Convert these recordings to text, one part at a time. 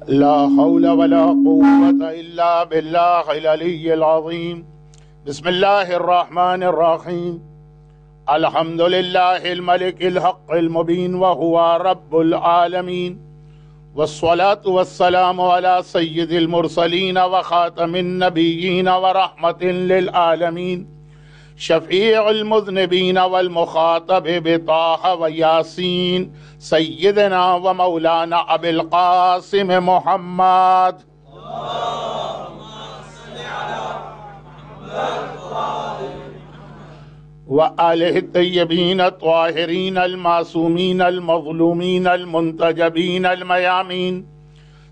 لا حول ولا قوة إلا بالله العلي العظيم. بسم الله الرحمن الرحيم. الحمد لله الملك الحق المبين وهو رب العالمين، والصلاة والسلام على سيد المرسلين وخاتم النبيين ورحمة للعالمين، شفيع المذنبين والمخاطب بطه وياسين، سيدنا ومولانا أبي القاسم محمد. وآله الطيبين الطاهرين المعصومين المظلومين المنتجبين الميامين،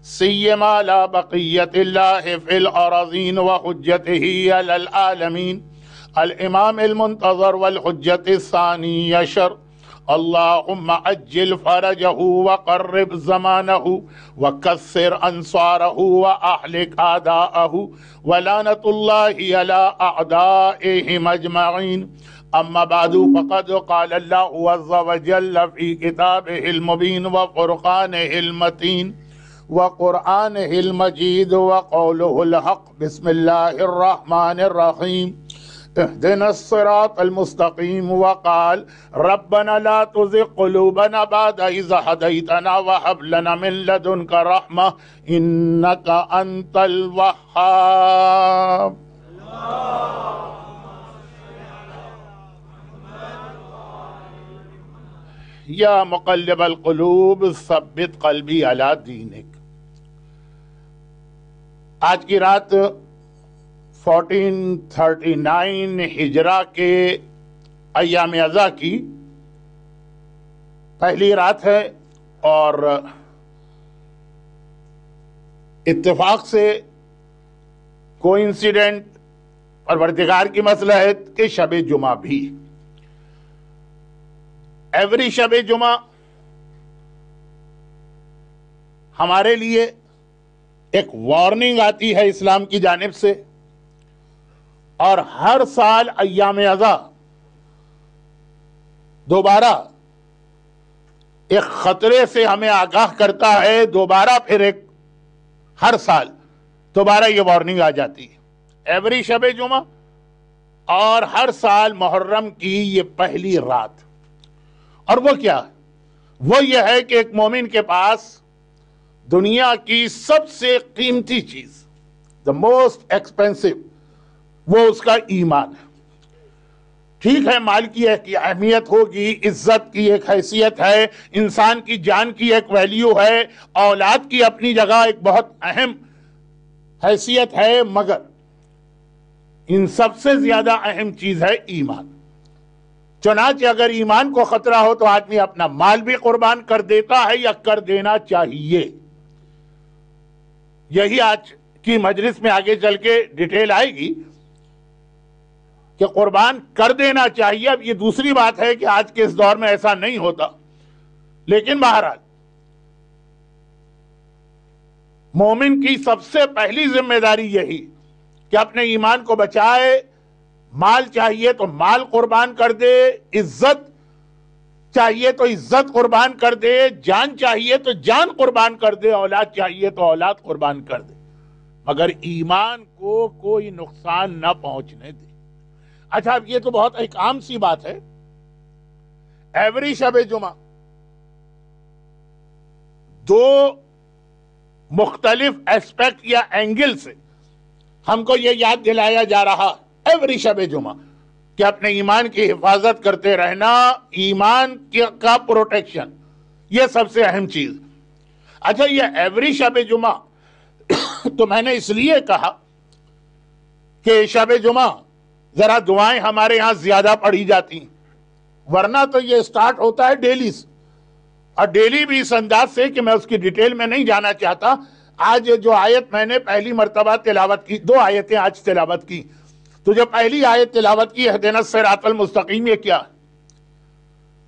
سيما على بقية الله في الأراضين وحجته على العالمين، الإمام المنتظر والحجة الثاني عشر، اللهم عجل فرجه وقرب زمانه وكثر أنصاره وأهلك أعداءه ولعنة الله على أعدائهم أجمعين. أما بعد، فقد قال الله عز وجل في كتابه المبين وفرقانه المتين وقرآنه المجيد وقوله الحق. بسم الله الرحمن الرحيم. اهدنا الصراط المستقيم. وقال ربنا لا تزغ قلوبنا بعد إذ هديتنا وهب لنا من لدنك رحمة إنك أنت الوهاب. یا مقلب القلوب ثبت قلبی علی دینک. آج کی رات 1439 ہجرہ کے ایام اضحیٰ کی پہلی رات ہے، اور اتفاق سے کوئنسیڈنٹ پروردگار کی مصلحت کہ شب جمعہ بھی. ایوری شب جمعہ ہمارے لیے ایک وارننگ آتی ہے اسلام کی جانب سے، اور ہر سال ایام اضحیٰ دوبارہ ایک خطرے سے ہمیں آگاہ کرتا ہے. دوبارہ پھر ایک ہر سال دوبارہ یہ وارننگ آ جاتی ہے. ایوری شب جمعہ اور ہر سال محرم کی یہ پہلی رات. اور وہ کیا؟ وہ یہ ہے کہ ایک مومن کے پاس دنیا کی سب سے قیمتی چیز، the most expensive، وہ اس کا ایمان ہے. ٹھیک ہے، مال کی ایک اہمیت ہوگی، عزت کی ایک حیثیت ہے، انسان کی جان کی ایک ویلیو ہے، اولاد کی اپنی جگہ ایک بہت اہم حیثیت ہے، مگر ان سب سے زیادہ اہم چیز ہے ایمان. چنانچہ اگر ایمان کو خطرہ ہو تو آدمی اپنا مال بھی قربان کر دیتا ہے یا کر دینا چاہیے. یہی آج کی مجلس میں آگے چل کے ڈیٹیل آئے گی کہ قربان کر دینا چاہیے. اب یہ دوسری بات ہے کہ آج کے اس دور میں ایسا نہیں ہوتا، لیکن بہرحال مومن کی سب سے پہلی ذمہ داری یہی کہ اپنے ایمان کو بچائے. مال چاہیے تو مال قربان کر دے، عزت چاہیے تو عزت قربان کر دے، جان چاہیے تو جان قربان کر دے، اولاد چاہیے تو اولاد قربان کر دے، مگر ایمان کو کوئی نقصان نہ پہنچنے دے. اچھا، اب یہ تو بہت ایک عام سی بات ہے. ایوری شب جمعہ دو مختلف ایسپیکٹ یا اینگل سے ہم کو یہ یاد دلایا جا رہا ایوری شب جمعہ کہ اپنے ایمان کی حفاظت کرتے رہنا، ایمان کا پروٹیکشن، یہ سب سے اہم چیز. اچھا، یہ ایوری شب جمعہ تو میں نے اس لیے کہا کہ شب جمعہ ذرا دعائیں ہمارے ہاں زیادہ پڑھی جاتی ہیں، ورنہ تو یہ سٹارٹ ہوتا ہے ڈیلی سے، اور ڈیلی بھی اس انداز سے کہ میں اس کی ڈیٹیل میں نہیں جانا چاہتا. آج جو آیت میں نے پہلی مرتبہ تلاوت کی، دو آیتیں آج تلاوت کی، تو جو پہلی آیت تلاوت کی اہدنا الصراط المستقیم، یہ کیا؟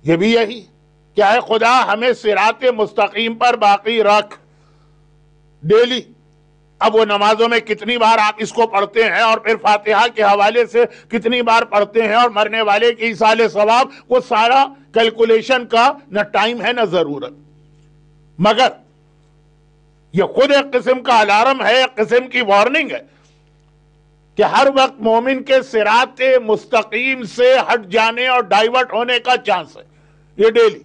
یہ بھی یہی کیا ہے، خدا ہمیں صراط مستقیم پر باقی رکھ. ڈیلی اب وہ نمازوں میں کتنی بار آپ اس کو پڑھتے ہیں، اور پھر فاتحہ کے حوالے سے کتنی بار پڑھتے ہیں، اور مرنے والے کی ایصال ثواب، وہ سارا کیلکولیشن کا نہ ٹائم ہے نہ ضرورت. مگر یہ خود ایک قسم کا الارم ہے، ایک قسم کی وارننگ ہے کہ ہر وقت مومن کے صراط مستقیم سے ہٹ جانے اور ڈائیورٹ ہونے کا چانس ہے، یہ ڈیلی۔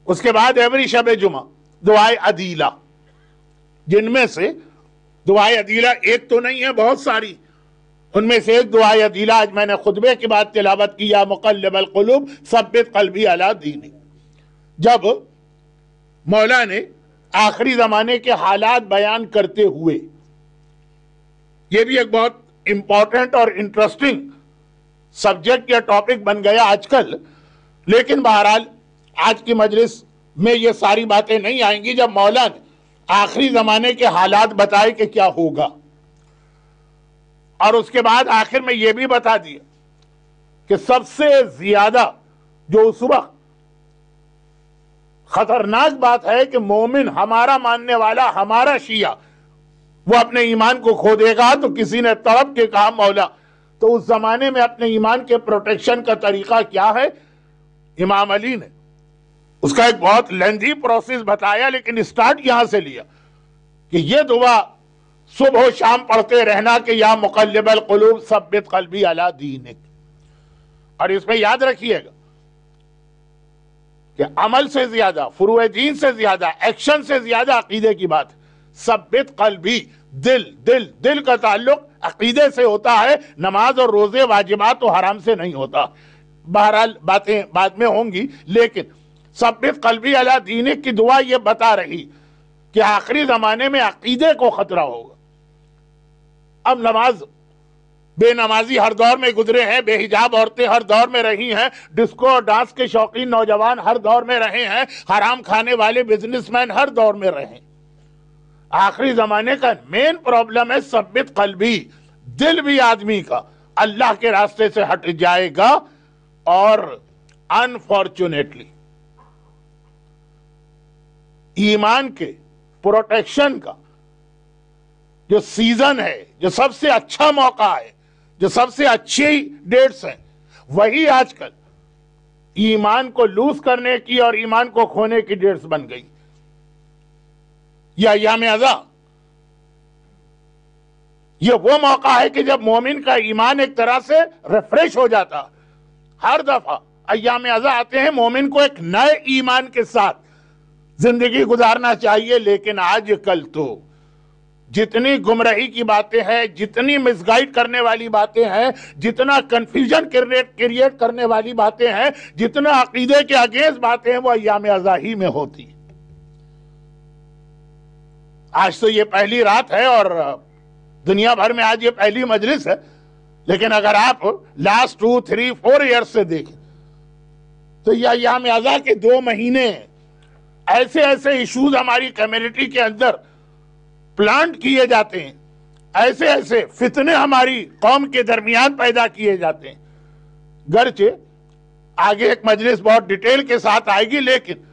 اس کے بعد ایوری شب جمعہ دعائے عدیلہ، جن میں سے دعائے عدیلہ ایک تو نہیں ہے، بہت ساری، ان میں سے ایک دعائے عدیلہ آج میں نے خطبے کے بعد تلاوت کی، یا مقلب القلوب ثبت قلبی علی دینک۔ جب مولا نے آخری زمانے کے حالات بیان کرتے ہوئے، یہ بھی ایک بہت امپورٹنٹ اور انٹرسٹنگ سبجیکٹ یا ٹاپک بن گیا آج کل، لیکن بہرحال آج کی مجلس میں یہ ساری باتیں نہیں آئیں گی جب مولا نے آخری زمانے کے حالات بتائے کہ کیا ہوگا، اور اس کے بعد آخر میں یہ بھی بتا دیا کہ سب سے زیادہ جو اس وقت خطرناک بات ہے کہ مومن، ہمارا ماننے والا، ہمارا شیعہ، وہ اپنے ایمان کو کھو دے گا۔ تو کسی نے تڑپ کے کہا مولا تو اس زمانے میں اپنے ایمان کے پروٹیکشن کا طریقہ کیا ہے؟ امام علی نے اس کا ایک بہت لیندھی پروسیس بتایا، لیکن اسٹارٹ یہاں سے لیا کہ یہ دعا صبح و شام پڑھتے رہنا کہ یا مقلب القلوب ثبت قلبی علی دینک۔ اور اس میں یاد رکھیے گا کہ عمل سے زیادہ، فروع دین سے زیادہ، ایکشن سے زیادہ عقیدے کی بات۔ ثبت قلبی، دل کا تعلق عقیدے سے ہوتا ہے، نماز اور روزے، واجبات و حرام سے نہیں ہوتا۔ بہرحال باتیں بعد میں ہوں گی، لیکن ثبت قلبی علی دینک کی دعا یہ بتا رہی کہ آخری زمانے میں عقیدے کو خطرہ ہوگا۔ اب بے نمازی ہر دور میں گزرے ہیں، بے حجاب عورتیں ہر دور میں رہی ہیں، ڈسکو اور ڈانس کے شوقین نوجوان ہر دور میں رہے ہیں، حرام کھانے والے بزنس مین ہر دور میں رہے ہیں۔ آخری زمانے کا مین پرابلم ہے ثبت قلبی، دل بھی آدمی کا اللہ کے راستے سے ہٹ جائے گا، اور انفارچونیٹلی ایمان کے پروٹیکشن کا جو سیزن ہے، جو سب سے اچھا موقع ہے، جو سب سے اچھی ڈیٹس ہیں، وہی آج کل ایمان کو لوز کرنے کی اور ایمان کو کھونے کی ڈیٹس بن گئی۔ یہ ایام عزا، یہ وہ موقع ہے کہ جب مومن کا ایمان ایک طرح سے ریفریش ہو جاتا۔ ہر دفعہ ایام عزا آتے ہیں، مومن کو ایک نئے ایمان کے ساتھ زندگی گزارنا چاہیے، لیکن آج کل تو جتنی گمراہی کی باتیں ہیں، جتنی مس گائیڈ کرنے والی باتیں ہیں، جتنا کنفیوژن کریٹ کرنے والی باتیں ہیں، جتنا عقیدے کے اگینسٹ باتیں ہیں، وہ ایام عزا ہی میں ہوتی۔ آج تو یہ پہلی رات ہے اور دنیا بھر میں آج یہ پہلی مجلس ہے، لیکن اگر آپ لاسٹ 2, 3, 4 ایئرز سے دیکھیں تو یہ ایام عزا کے 2 مہینے ایسے ایشوز ہماری کمیونٹی کے اندر پلانٹ کیے جاتے ہیں، ایسے فتنے ہماری قوم کے درمیان پیدا کیے جاتے ہیں۔ گرچہ آگے ایک مجلس بہت ڈیٹیل کے ساتھ آئے گی، لیکن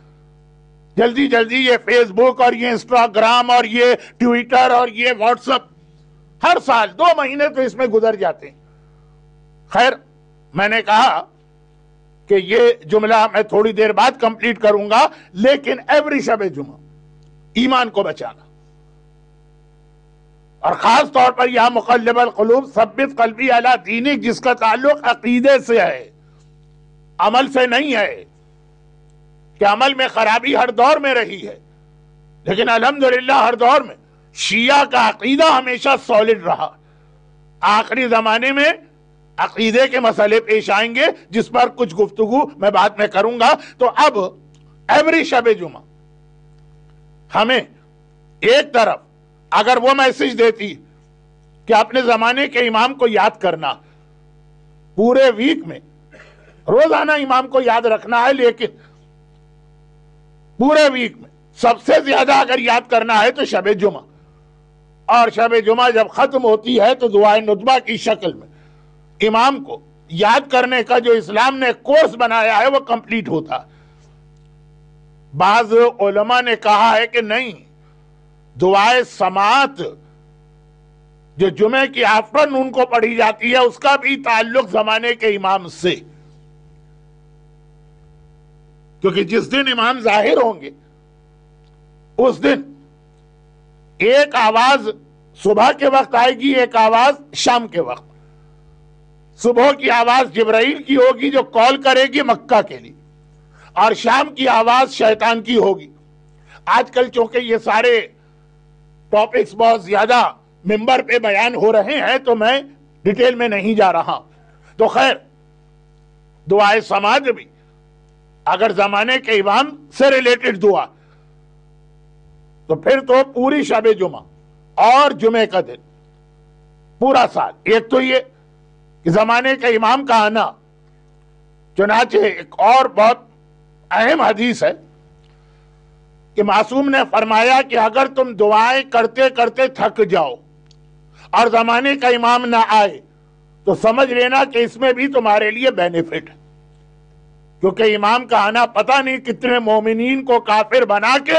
جلدی یہ فیس بک اور یہ انسٹاگرام اور یہ ٹویٹر اور یہ واٹس اپ، ہر سال 2 مہینے تو اس میں گزر جاتے ہیں۔ خیر، میں نے کہا کہ یہ جملہ میں تھوڑی دیر بعد کمپلیٹ کروں گا، لیکن ایوری شب جمعہ ایمان کو بچانا، اور خاص طور پر یا مقلب القلوب ثبت قلبی علی دینک، جس کا تعلق عقیدے سے ہے، عمل سے نہیں ہے، کہ عمل میں خرابی ہر دور میں رہی ہے، لیکن الحمدللہ ہر دور میں شیعہ کا عقیدہ ہمیشہ سالڈ رہا۔ آخری زمانے میں عقیدے کے مسئلے پیش آئیں گے، جس پر کچھ گفتگو میں بعد میں کروں گا۔ تو اب ایوری شب جمعہ ہمیں ایک طرف اگر وہ میسج دیتی کہ اپنے زمانے کے امام کو یاد کرنا، پورے ویک میں روزانہ امام کو یاد رکھنا ہے، لیکن پورے ویک میں سب سے زیادہ اگر یاد کرنا ہے تو شب جمعہ، اور شب جمعہ جب ختم ہوتی ہے تو دعائے ندبہ کی شکل میں امام کو یاد کرنے کا جو اسلام نے کورس بنایا ہے وہ کمپلیٹ ہوتا۔ بعض علماء نے کہا ہے کہ نہیں، دعائے سماعت جو جمعے کی آفٹر نون کو پڑھی جاتی ہے، اس کا بھی تعلق زمانے کے امام سے، کیونکہ جس دن امام ظاہر ہوں گے اس دن ایک آواز صبح کے وقت آئے گی، ایک آواز شام کے وقت. صبح کی آواز جبرائیل کی ہوگی جو کال کرے گی مکہ کے لیے، اور شام کی آواز شیطان کی ہوگی. آج کل چونکہ یہ سارے ٹاپکس بہت زیادہ ممبر پہ بیان ہو رہے ہیں تو میں ڈیٹیل میں نہیں جا رہا. تو خیر، دعائے سماج بھی اگر زمانے کے امام سے ریلیٹڈ دعا تو پھر تو پوری شب جمعہ اور جمعے کا دن پورا سال. ایک تو یہ کہ زمانے کے امام کا آنا، چنانچہ ایک اور بہت اہم حدیث ہے کہ معصوم نے فرمایا کہ اگر تم دعائیں کرتے کرتے تھک جاؤ اور زمانے کا امام نہ آئے تو سمجھ لینا کہ اس میں بھی تمہارے لیے بینیفٹ ہے، کیونکہ امام کا آنا پتہ نہیں کتنے مومنین کو کافر بنا کے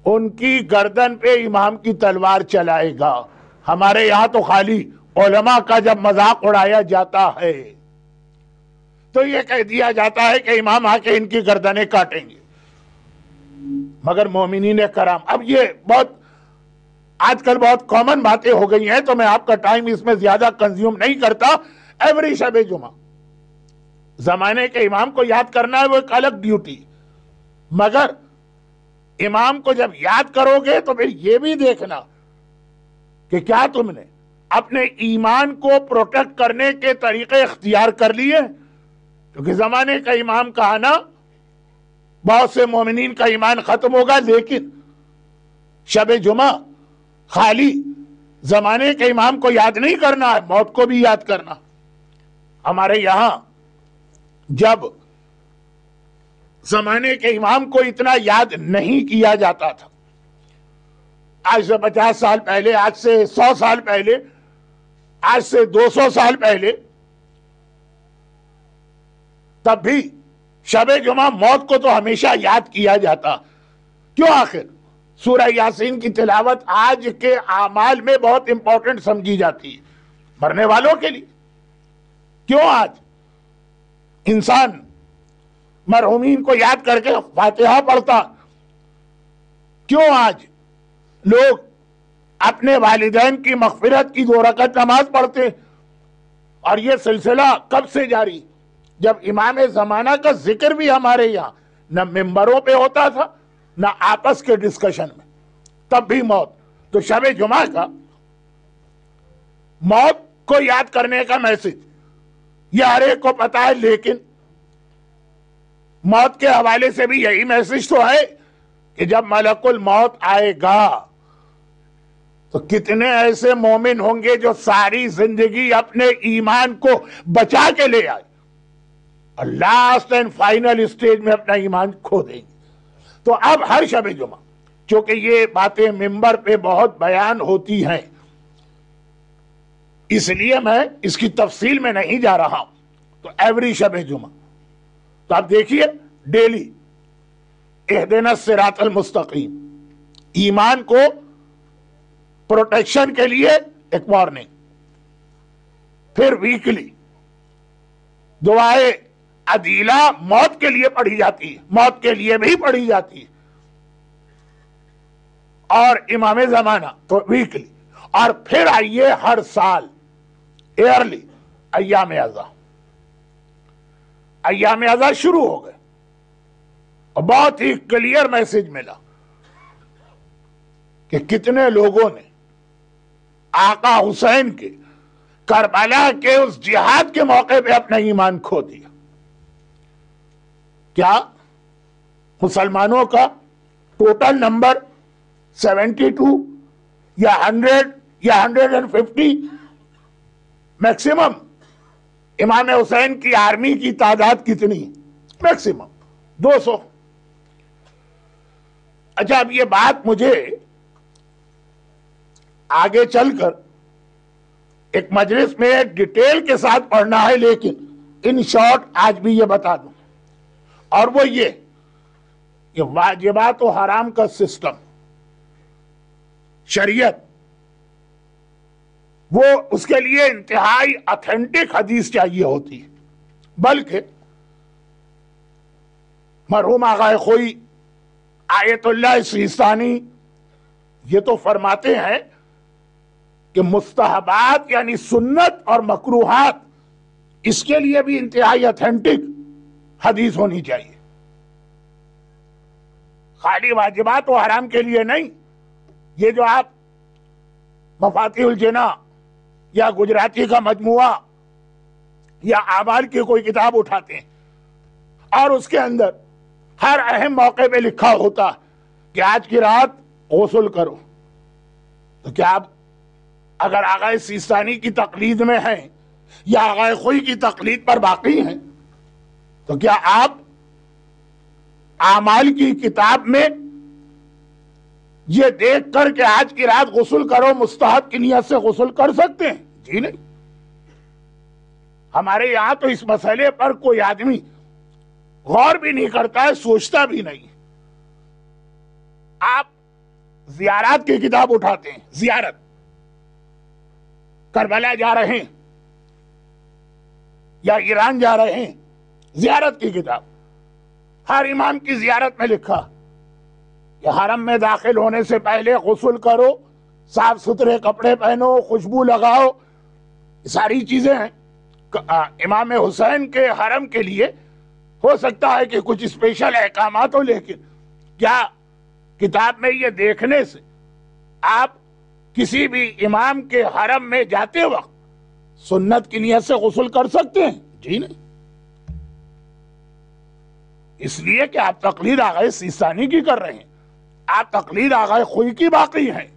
ان کی گردن پہ امام کی تلوار چلائے گا. ہمارے یہاں تو خالی علماء کا جب مذاق اڑایا جاتا ہے تو یہ کہہ دیا جاتا ہے کہ امام آ کے ان کی گردنیں کاٹیں گے، مگر مومنین کرام. اب یہ بہت آج کل بہت کامن باتیں ہو گئی ہیں تو میں آپ کا ٹائم اس میں زیادہ کنزیوم نہیں کرتا. ایوری شب جمعہ زمانے کے امام کو یاد کرنا ہے، وہ ایک الگ ڈیوٹی. مگر امام کو جب یاد کرو گے تو پھر یہ بھی دیکھنا کہ کیا تم نے اپنے ایمان کو پروٹیکٹ کرنے کے طریقے اختیار کر لیے. کیونکہ زمانے کا امام کا آنا بہت سے مومنین کا ایمان ختم ہوگا، لیکن شب جمعہ خالی زمانے کے امام کو یاد نہیں کرنا ہے، موت کو بھی یاد کرنا. ہمارے یہاں جب زمانے کے امام کو اتنا یاد نہیں کیا جاتا تھا، آج سے 50 سال پہلے، آج سے 100 سال پہلے، آج سے 200 سال پہلے، تب بھی شب جمعہ موت کو تو ہمیشہ یاد کیا جاتا. کیوں؟ آخر سورہ یاسین کی تلاوت آج کے اعمال میں بہت امپورٹنٹ سمجھی جاتی ہے مرنے والوں کے لیے. کیوں آج انسان مرحومین کو یاد کر کے فاتحہ پڑھتا؟ کیوں آج لوگ اپنے والدین کی مغفرت کی 2 رکعت نماز پڑھتے؟ اور یہ سلسلہ کب سے جاری؟ جب امام زمانہ کا ذکر بھی ہمارے یہاں نہ ممبروں پہ ہوتا تھا نہ آپس کے ڈسکشن میں، تب بھی موت. تو شب جمعہ کا موت کو یاد کرنے کا میسج یہ ہر ایک کو پتا ہے، لیکن موت کے حوالے سے بھی یہی میسج تو ہے کہ جب ملک الموت آئے گا تو کتنے ایسے مومن ہوں گے جو ساری زندگی اپنے ایمان کو بچا کے لے آئے اور لاسٹ اینڈ فائنل اسٹیج میں اپنا ایمان کھو دیں گے. تو اب ہر شب جمعہ چونکہ یہ باتیں ممبر پہ بہت بیان ہوتی ہیں، اس لیے میں اس کی تفصیل میں نہیں جا رہا ہوں. تو ایوری شب جمعہ تو آپ دیکھیے ڈیلی اہدنا الصراط المستقیم، ایمان کو پروٹیکشن کے لیے ایک وارننگ. پھر ویکلی دعائے عدیلہ موت کے لیے پڑھی جاتی ہے، موت کے لیے بھی پڑھی جاتی ہے، اور امام زمانہ تو ویکلی. اور پھر آئیے ہر سال ایئرلی ایام اعزا. ایام اعزا شروع ہو گئے اور بہت ہی کلیئر میسج ملا کہ کتنے لوگوں نے آقا حسین کے کربلا کے اس جہاد کے موقع پہ اپنا ایمان کھو دیا. کیا مسلمانوں کا ٹوٹل نمبر 72 یا 100 یا 150 میکسیمم؟ امام حسین کی آرمی کی تعداد کتنی؟ میکسیمم 200. اچھا، اب یہ بات مجھے آگے چل کر ایک مجلس میں ڈیٹیل کے ساتھ پڑھنا ہے، لیکن ان شارٹ آج بھی یہ بتا دوں، اور وہ یہ کہ واجبات و حرام کا سسٹم، شریعت، وہ اس کے لیے انتہائی اتھینٹک حدیث چاہیے ہوتی ہے. بلکہ مرحوم آقا خوئی آیت اللہ سیستانی یہ تو فرماتے ہیں کہ مستحبات یعنی سنت اور مکروہات اس کے لیے بھی انتہائی اتھینٹک حدیث ہونی چاہیے، خالی واجبات و حرام کے لیے نہیں۔ یہ جو آپ مفاتیح الجناح یا گجراتی کا مجموعہ یا اعمال کی کوئی کتاب اٹھاتے ہیں اور اس کے اندر ہر اہم موقع پہ لکھا ہوتا کہ آج کی رات غسل کرو، تو کیا آپ اگر آغا سیستانی کی تقلید میں ہیں یا آغا خوئی کی تقلید پر باقی ہیں تو کیا آپ اعمال کی کتاب میں یہ دیکھ کر کہ آج کی رات غسل کرو مستحب کی نیت سے غسل کر سکتے ہیں؟ جی نہیں۔ ہمارے یہاں تو اس مسئلے پر کوئی آدمی غور بھی نہیں کرتا ہے، سوچتا بھی نہیں۔ آپ زیارات کی کتاب اٹھاتے ہیں، زیارت، کربلا جا رہے ہیں یا ایران جا رہے ہیں، زیارت کی کتاب، ہر امام کی زیارت میں لکھا کہ حرم میں داخل ہونے سے پہلے غسل کرو، صاف ستھرے کپڑے پہنو، خوشبو لگاؤ، ساری چیزیں ہیں۔ امام حسین کے حرم کے لیے ہو سکتا ہے کہ کچھ اسپیشل احکامات ہو، لیکن کیا کتاب میں یہ دیکھنے سے آپ کسی بھی امام کے حرم میں جاتے وقت سنت کی نیت سے غسل کر سکتے ہیں؟ جی نہیں۔ اس لیے کہ آپ تقلید آغا سیستانی کی کر رہے ہیں، آپ تقلید آغا خوئی کی باقی ہیں،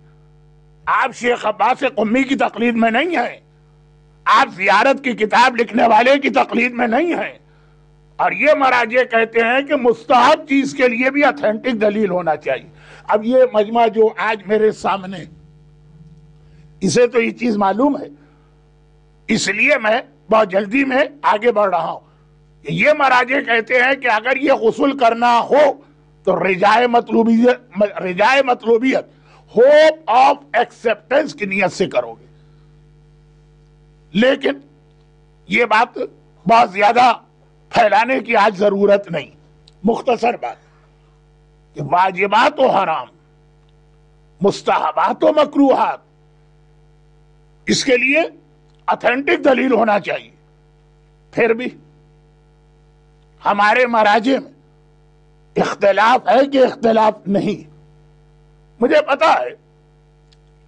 آپ شیخ عباس قمی کی تقلید میں نہیں ہیں، آپ زیارت کی کتاب لکھنے والے کی تقلید میں نہیں ہیں۔ اور یہ مراجع کہتے ہیں کہ مستحب چیز کے لیے بھی اتھینٹک دلیل ہونا چاہیے۔ اب یہ مجمع جو آج میرے سامنے، اسے تو یہ چیز معلوم ہے، اس لیے میں بہت جلدی میں آگے بڑھ رہا ہوں۔ یہ مراجع کہتے ہیں کہ اگر یہ غسل کرنا ہو تو رجائے مطلوبیت، ہوپ آف ایکسپٹنس کی نیت سے کرو گے، لیکن یہ بات بہت زیادہ پھیلانے کی آج ضرورت نہیں۔ مختصر بات کہ واجبات و حرام، مستحبات و مکروہات، اس کے لیے اتھینٹک دلیل ہونا چاہیے۔ پھر بھی ہمارے مراجع میں اختلاف ہے کہ اختلاف نہیں؟ مجھے پتا ہے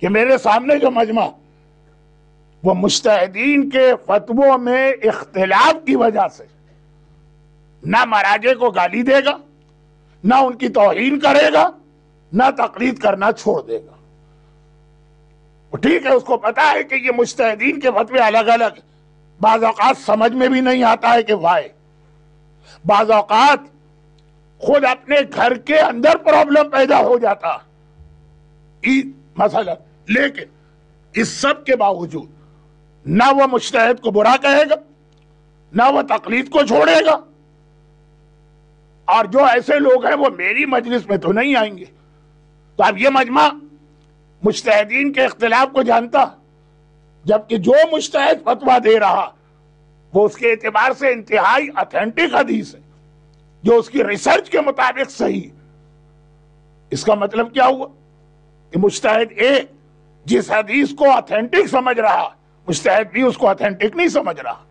کہ میرے سامنے جو مجمع وہ مجتہدین کے فتووں میں اختلاف کی وجہ سے نہ مراجع کو گالی دے گا، نہ ان کی توہین کرے گا، نہ تقلید کرنا چھوڑ دے گا۔ ٹھیک ہے، اس کو پتا ہے کہ یہ مجتہدین کے فتوے الگ الگ، بعض اوقات سمجھ میں بھی نہیں آتا ہے کہ وائے، بعض اوقات خود اپنے گھر کے اندر پرابلم پیدا ہو جاتا مثلا، لیکن اس سب کے باوجود نہ وہ مجتہد کو برا کہے گا، نہ وہ تقلید کو چھوڑے گا، اور جو ایسے لوگ ہیں وہ میری مجلس میں تو نہیں آئیں گے۔ تو اب یہ مجمع مجتہدین کے اختلاف کو جانتا، جبکہ جو مجتہد فتویٰ دے رہا وہ اس کے اعتبار سے انتہائی اتھینٹک حدیث ہے، جو اس کی ریسرچ کے مطابق صحیح۔ اس کا مطلب کیا ہوا کہ مجتہد اے جس حدیث کو اتھینٹک سمجھ رہا، مجتہد بھی اس کو اتھینٹک نہیں سمجھ رہا۔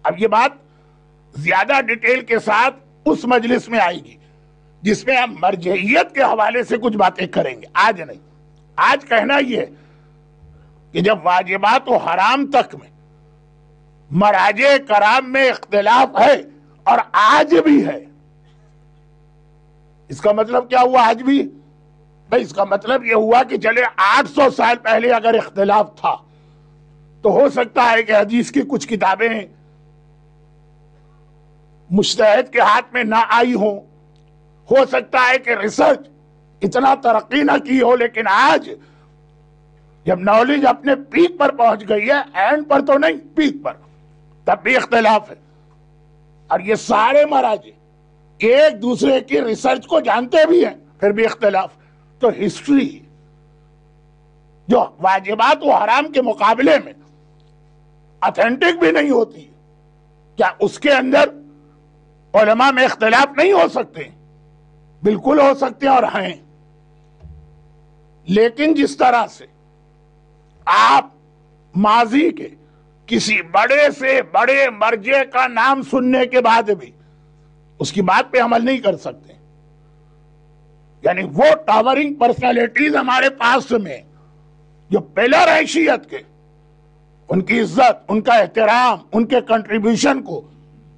اب یہ بات زیادہ ڈیٹیل کے ساتھ اس مجلس میں آئے گی جس میں ہم مرجعیت کے حوالے سے کچھ باتیں کریں گے، آج نہیں۔ آج کہنا یہ ہے کہ جب واجبات و حرام تک میں مراجع کرام میں اختلاف ہے، اور آج بھی ہے، اس کا مطلب کیا ہوا؟ آج بھی بھائی، اس کا مطلب یہ ہوا کہ چلے 800 سال پہلے اگر اختلاف تھا تو ہو سکتا ہے کہ حدیث کی کچھ کتابیں مجتہد کے ہاتھ میں نہ آئی ہوں، ہو سکتا ہے کہ ریسرچ اتنا ترقی نہ کی ہو، لیکن آج جب نالج اپنے پیک پر پہنچ گئی ہے، اینڈ پر تو نہیں، پیک پر، تب بھی اختلاف ہے۔ اور یہ سارے مراجع ایک دوسرے کی ریسرچ کو جانتے بھی ہیں، پھر بھی اختلاف۔ تو ہسٹری جو واجبات و حرام کے مقابلے میں اتھینٹک بھی نہیں ہوتی، کیا اس کے اندر علماء میں اختلاف نہیں ہو سکتے؟ بالکل ہو سکتے ہیں، اور ہیں۔ لیکن جس طرح سے آپ ماضی کے کسی بڑے سے بڑے مرجع کا نام سننے کے بعد بھی اس کی بات پہ عمل نہیں کر سکتے، یعنی وہ ٹاورنگ پرسنالٹیز ہمارے پاس میں جو پلر ہے شیعت کے، ان کی عزت، ان کا احترام، ان کے کنٹریبیوشن کو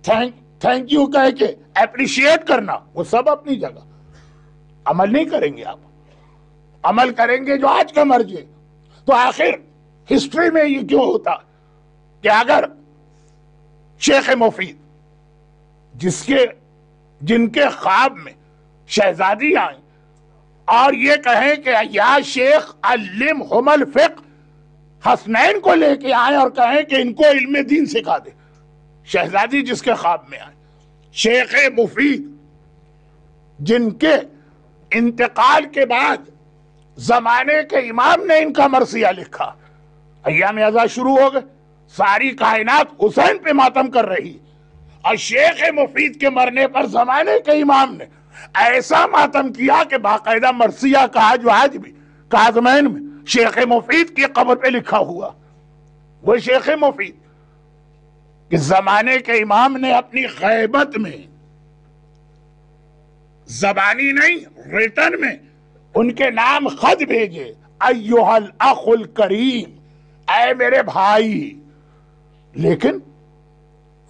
تھینک یو کہہ کے اپریشیٹ کرنا، وہ سب اپنی جگہ۔ عمل نہیں کریں گے آپ، عمل کریں گے جو آج کا مرجع۔ تو آخر ہسٹری میں یہ کیوں ہوتا کہ اگر شیخ مفید جن کے خواب میں شہزادی آئیں اور یہ کہیں کہ یا شیخ علمہم الفقہ، حسنین کو لے کے آئیں اور کہیں کہ ان کو علم دین سکھا دے، شہزادی جس کے خواب میں آئے، شیخ مفید جن کے انتقال کے بعد زمانے کے امام نے ان کا مرثیہ لکھا، ایام ازا شروع ہو گئے، ساری کائنات حسین پہ ماتم کر رہی، اور شیخ مفید کے مرنے پر زمانے کے امام نے ایسا ماتم کیا کہ باقاعدہ مرثیہ کہا جو آج بھی کاظمین میں شیخ مفید کی قبر پہ لکھا ہوا، وہ شیخ مفید کہ زمانے کے امام نے اپنی غیبت میں، زبانی نہیں ریٹن میں، ان کے نام خط بھیجے، ایھا الاخ الکریم، اے میرے بھائی۔ لیکن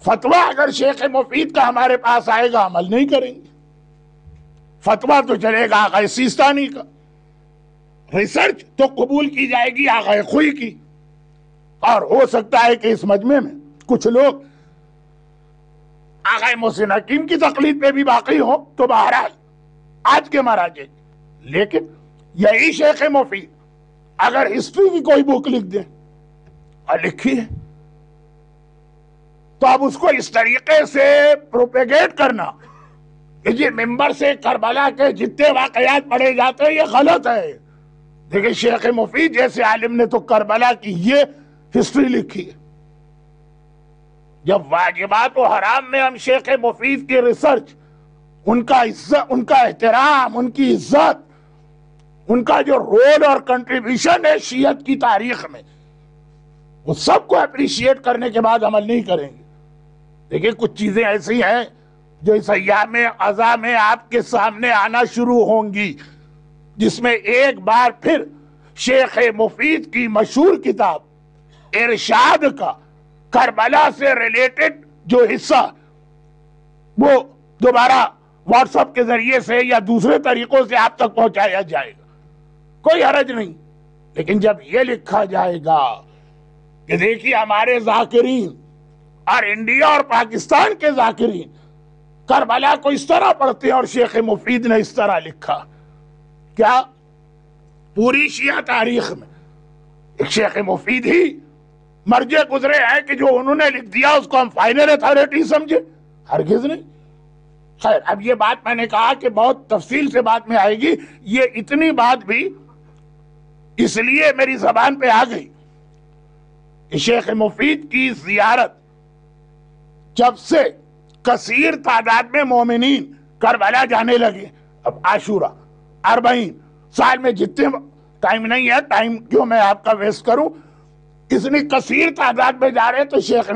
فتویٰ اگر شیخ مفید کا ہمارے پاس آئے گا عمل نہیں کریں گے، فتویٰ تو چلے گا آغا سیستانی کا، ریسرچ تو قبول کی جائے گی آغا خوئی کی، اور ہو سکتا ہے کہ اس مجمع میں کچھ لوگ آغا محسن حکیم کی تقلید پہ بھی باقی ہوں، تو بہرحال آج کے مراجع۔ لیکن یہی شیخ مفید اگر ہسٹری کی کوئی بک لکھ دیں، اور لکھی ہے، تو اب اس کو اس طریقے سے پروپیگیٹ کرنا کہ جی ممبر سے کربلا کے جتنے واقعات پڑھے جاتے ہیں یہ غلط ہے۔ دیکھیں شیخ مفید جیسے عالم نے تو کربلا کی یہ ہسٹری لکھی ہے۔ جب واجبات و حرام میں ہم شیخ مفید کی ریسرچ، ان کا احترام، ان کی عزت، ان کا جو رول اور کنٹریبیوشن ہے شیعت کی تاریخ میں، وہ سب کو اپریشیٹ کرنے کے بعد عمل نہیں کریں گے۔ دیکھیں کچھ چیزیں ایسی ہیں جو اس ایام ازا میں آپ کے سامنے آنا شروع ہوں گی، جس میں ایک بار پھر شیخ مفید کی مشہور کتاب ارشاد کا کربلا سے ریلیٹڈ جو حصہ، وہ دوبارہ واٹس ایپ کے ذریعے سے یا دوسرے طریقوں سے آپ تک پہنچایا جائے گا، کوئی حرج نہیں۔ لیکن جب یہ لکھا جائے گا کہ دیکھیے ہمارے ذاکرین اور انڈیا اور پاکستان کے ذاکرین کربلا کو اس طرح پڑھتے ہیں اور شیخ مفید نے اس طرح لکھا، کیا پوری شیعہ تاریخ میں ایک شیخ مفید ہی مرجع گزرے ہیں کہ جو انہوں نے لکھ دیا اس کو ہم فائنل اتھارٹی سمجھے؟ ہرگز نہیں۔ خیر، اب یہ بات میں نے کہا کہ بہت تفصیل سے بات میں آئے گی، یہ اتنی بات بھی اس لیے میری زبان پہ آ گئی کہ شیخ مفید کی زیارت جب سے کثیر تعداد میں مومنین کربلا جانے لگے، اب عاشورہ 40 سال میں جتنے، ٹائم نہیں ہے، ٹائم کیوں میں آپ کا ویسٹ کروں، اتنی کثیر تعداد میں جا رہے ہیں، تو شیخ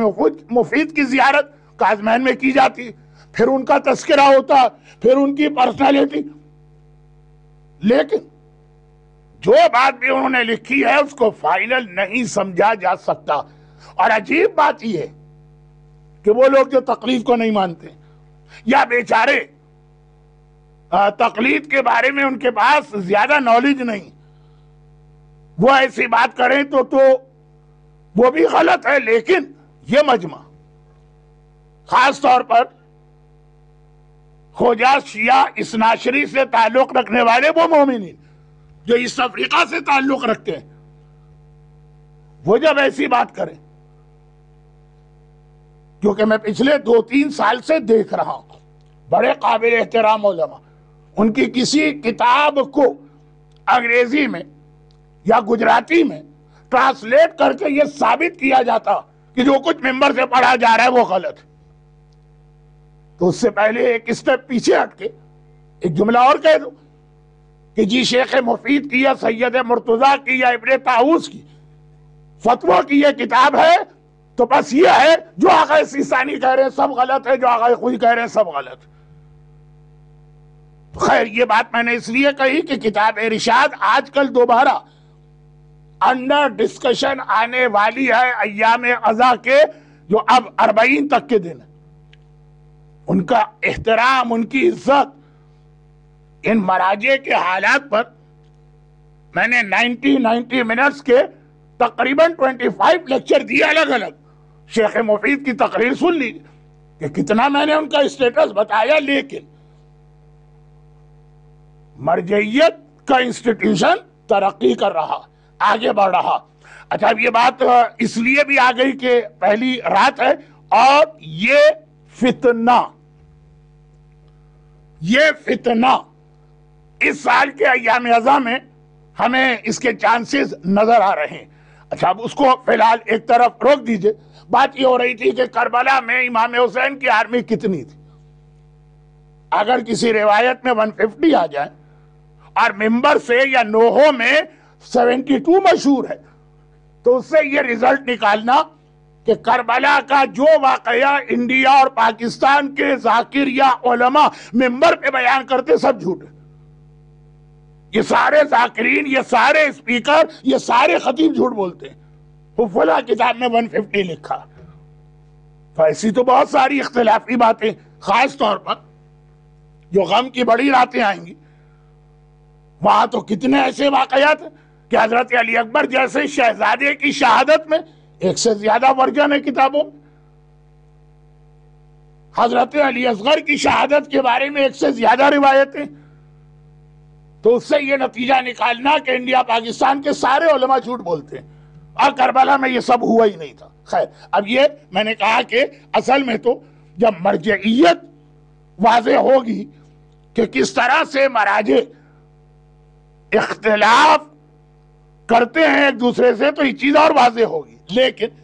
مفید کی زیارت کاظمین میں کی جاتی، پھر ان کا تذکرہ ہوتا، پھر ان کی پرسنالٹی۔ لیکن جو بات بھی انہوں نے لکھی ہے اس کو فائنل نہیں سمجھا جا سکتا۔ اور عجیب بات یہ ہے کہ وہ لوگ جو تقلید کو نہیں مانتے یا بیچارے تقلید کے بارے میں ان کے پاس زیادہ نالج نہیں، وہ ایسی بات کریں تو وہ بھی غلط ہے۔ لیکن یہ مجمع خاص طور پر خوجہ شیعہ اثناشری سے تعلق رکھنے والے وہ مومنین جو ایسٹ افریقہ سے تعلق رکھتے ہیں، وہ جب ایسی بات کریں، کیونکہ میں پچھلے 2-3 سال سے دیکھ رہا ہوں بڑے قابل احترام علماء ان کی کسی کتاب کو انگریزی میں یا گجراتی میں ٹرانسلیٹ کر کے یہ ثابت کیا جاتا کہ جو کچھ ممبر سے پڑھا جا رہا ہے وہ غلط ہے، تو اس سے پہلے ایک اسٹیپ پیچھے ہٹ کے ایک جملہ اور کہہ دو کہ جی شیخ مفید کی یا سید مرتضیٰ کی یا ابن طاووس کی فتویٰ کی یہ کتاب ہے تو بس یہ ہے، جو آقا سیستانی کہہ رہے ہیں سب غلط ہے، جو آقا خوئی کہہ رہے ہیں سب غلط ہے۔ خیر یہ بات میں نے اس لیے کہی کہ کتاب ارشاد آج کل دوبارہ انڈر ڈسکشن آنے والی ہے ایام عزا کے، جو اب 40 تک کے دن، ان کا احترام، ان کی عزت، ان مراجع کے حالات پر میں نے 90 منٹس کے تقریباً 25 لیکچر دیے الگ الگ۔ شیخ مفید کی تقریر سن لی کہ کتنا میں نے ان کا اسٹیٹس بتایا، لیکن مرجعیت کا انسٹیٹیوشن ترقی کر رہا، آگے بڑھ رہا۔ اچھا اب یہ بات اس لیے بھی آ گئی کہ پہلی رات ہے، اور یہ فتنہ اس سال کے ایام عزا میں ہمیں اس کے چانسز نظر آ رہے ہیں۔ اچھا اب اس کو فی الحال ایک طرف روک دیجئے۔ بات یہ ہو رہی تھی کہ کربلا میں امام حسین کی آرمی کتنی تھی۔ اگر کسی روایت میں 150 آ جائے اور ممبر سے یا نوحوں میں 72 مشہور ہے، تو اس سے یہ رزلٹ نکالنا کہ کربلا کا جو واقعہ انڈیا اور پاکستان کے ذاکر یا علماء ممبر پہ بیان کرتے سب جھوٹ ہے۔ یہ سارے ذاکرین، یہ سارے اسپیکر، یہ سارے خطیب جھوٹ بولتے ہیں۔ فلاں کتاب میں 150 لکھا۔ تو ایسی تو بہت ساری اختلافی باتیں، خاص طور پر جو غم کی بڑی راتیں آئیں گی، وہاں تو کتنے ایسے واقعات ہیں کہ حضرت علی اکبر جیسے شہزادے کی شہادت میں 1 سے زیادہ ورژن ہے کتابوں میں، حضرت علی اصغر کی شہادت کے بارے میں 1 سے زیادہ روایتیں۔ تو اس سے یہ نتیجہ نکالنا کہ انڈیا پاکستان کے سارے علماء جھوٹ بولتے ہیں، اور کربلا میں یہ سب ہوا ہی نہیں تھا۔ خیر اب یہ میں نے کہا کہ اصل میں تو جب مرجعیت واضح ہوگی کہ کس طرح سے مراجع اختلاف کرتے ہیں ایک دوسرے سے، تو یہ چیز اور واضح ہوگی۔ لیکن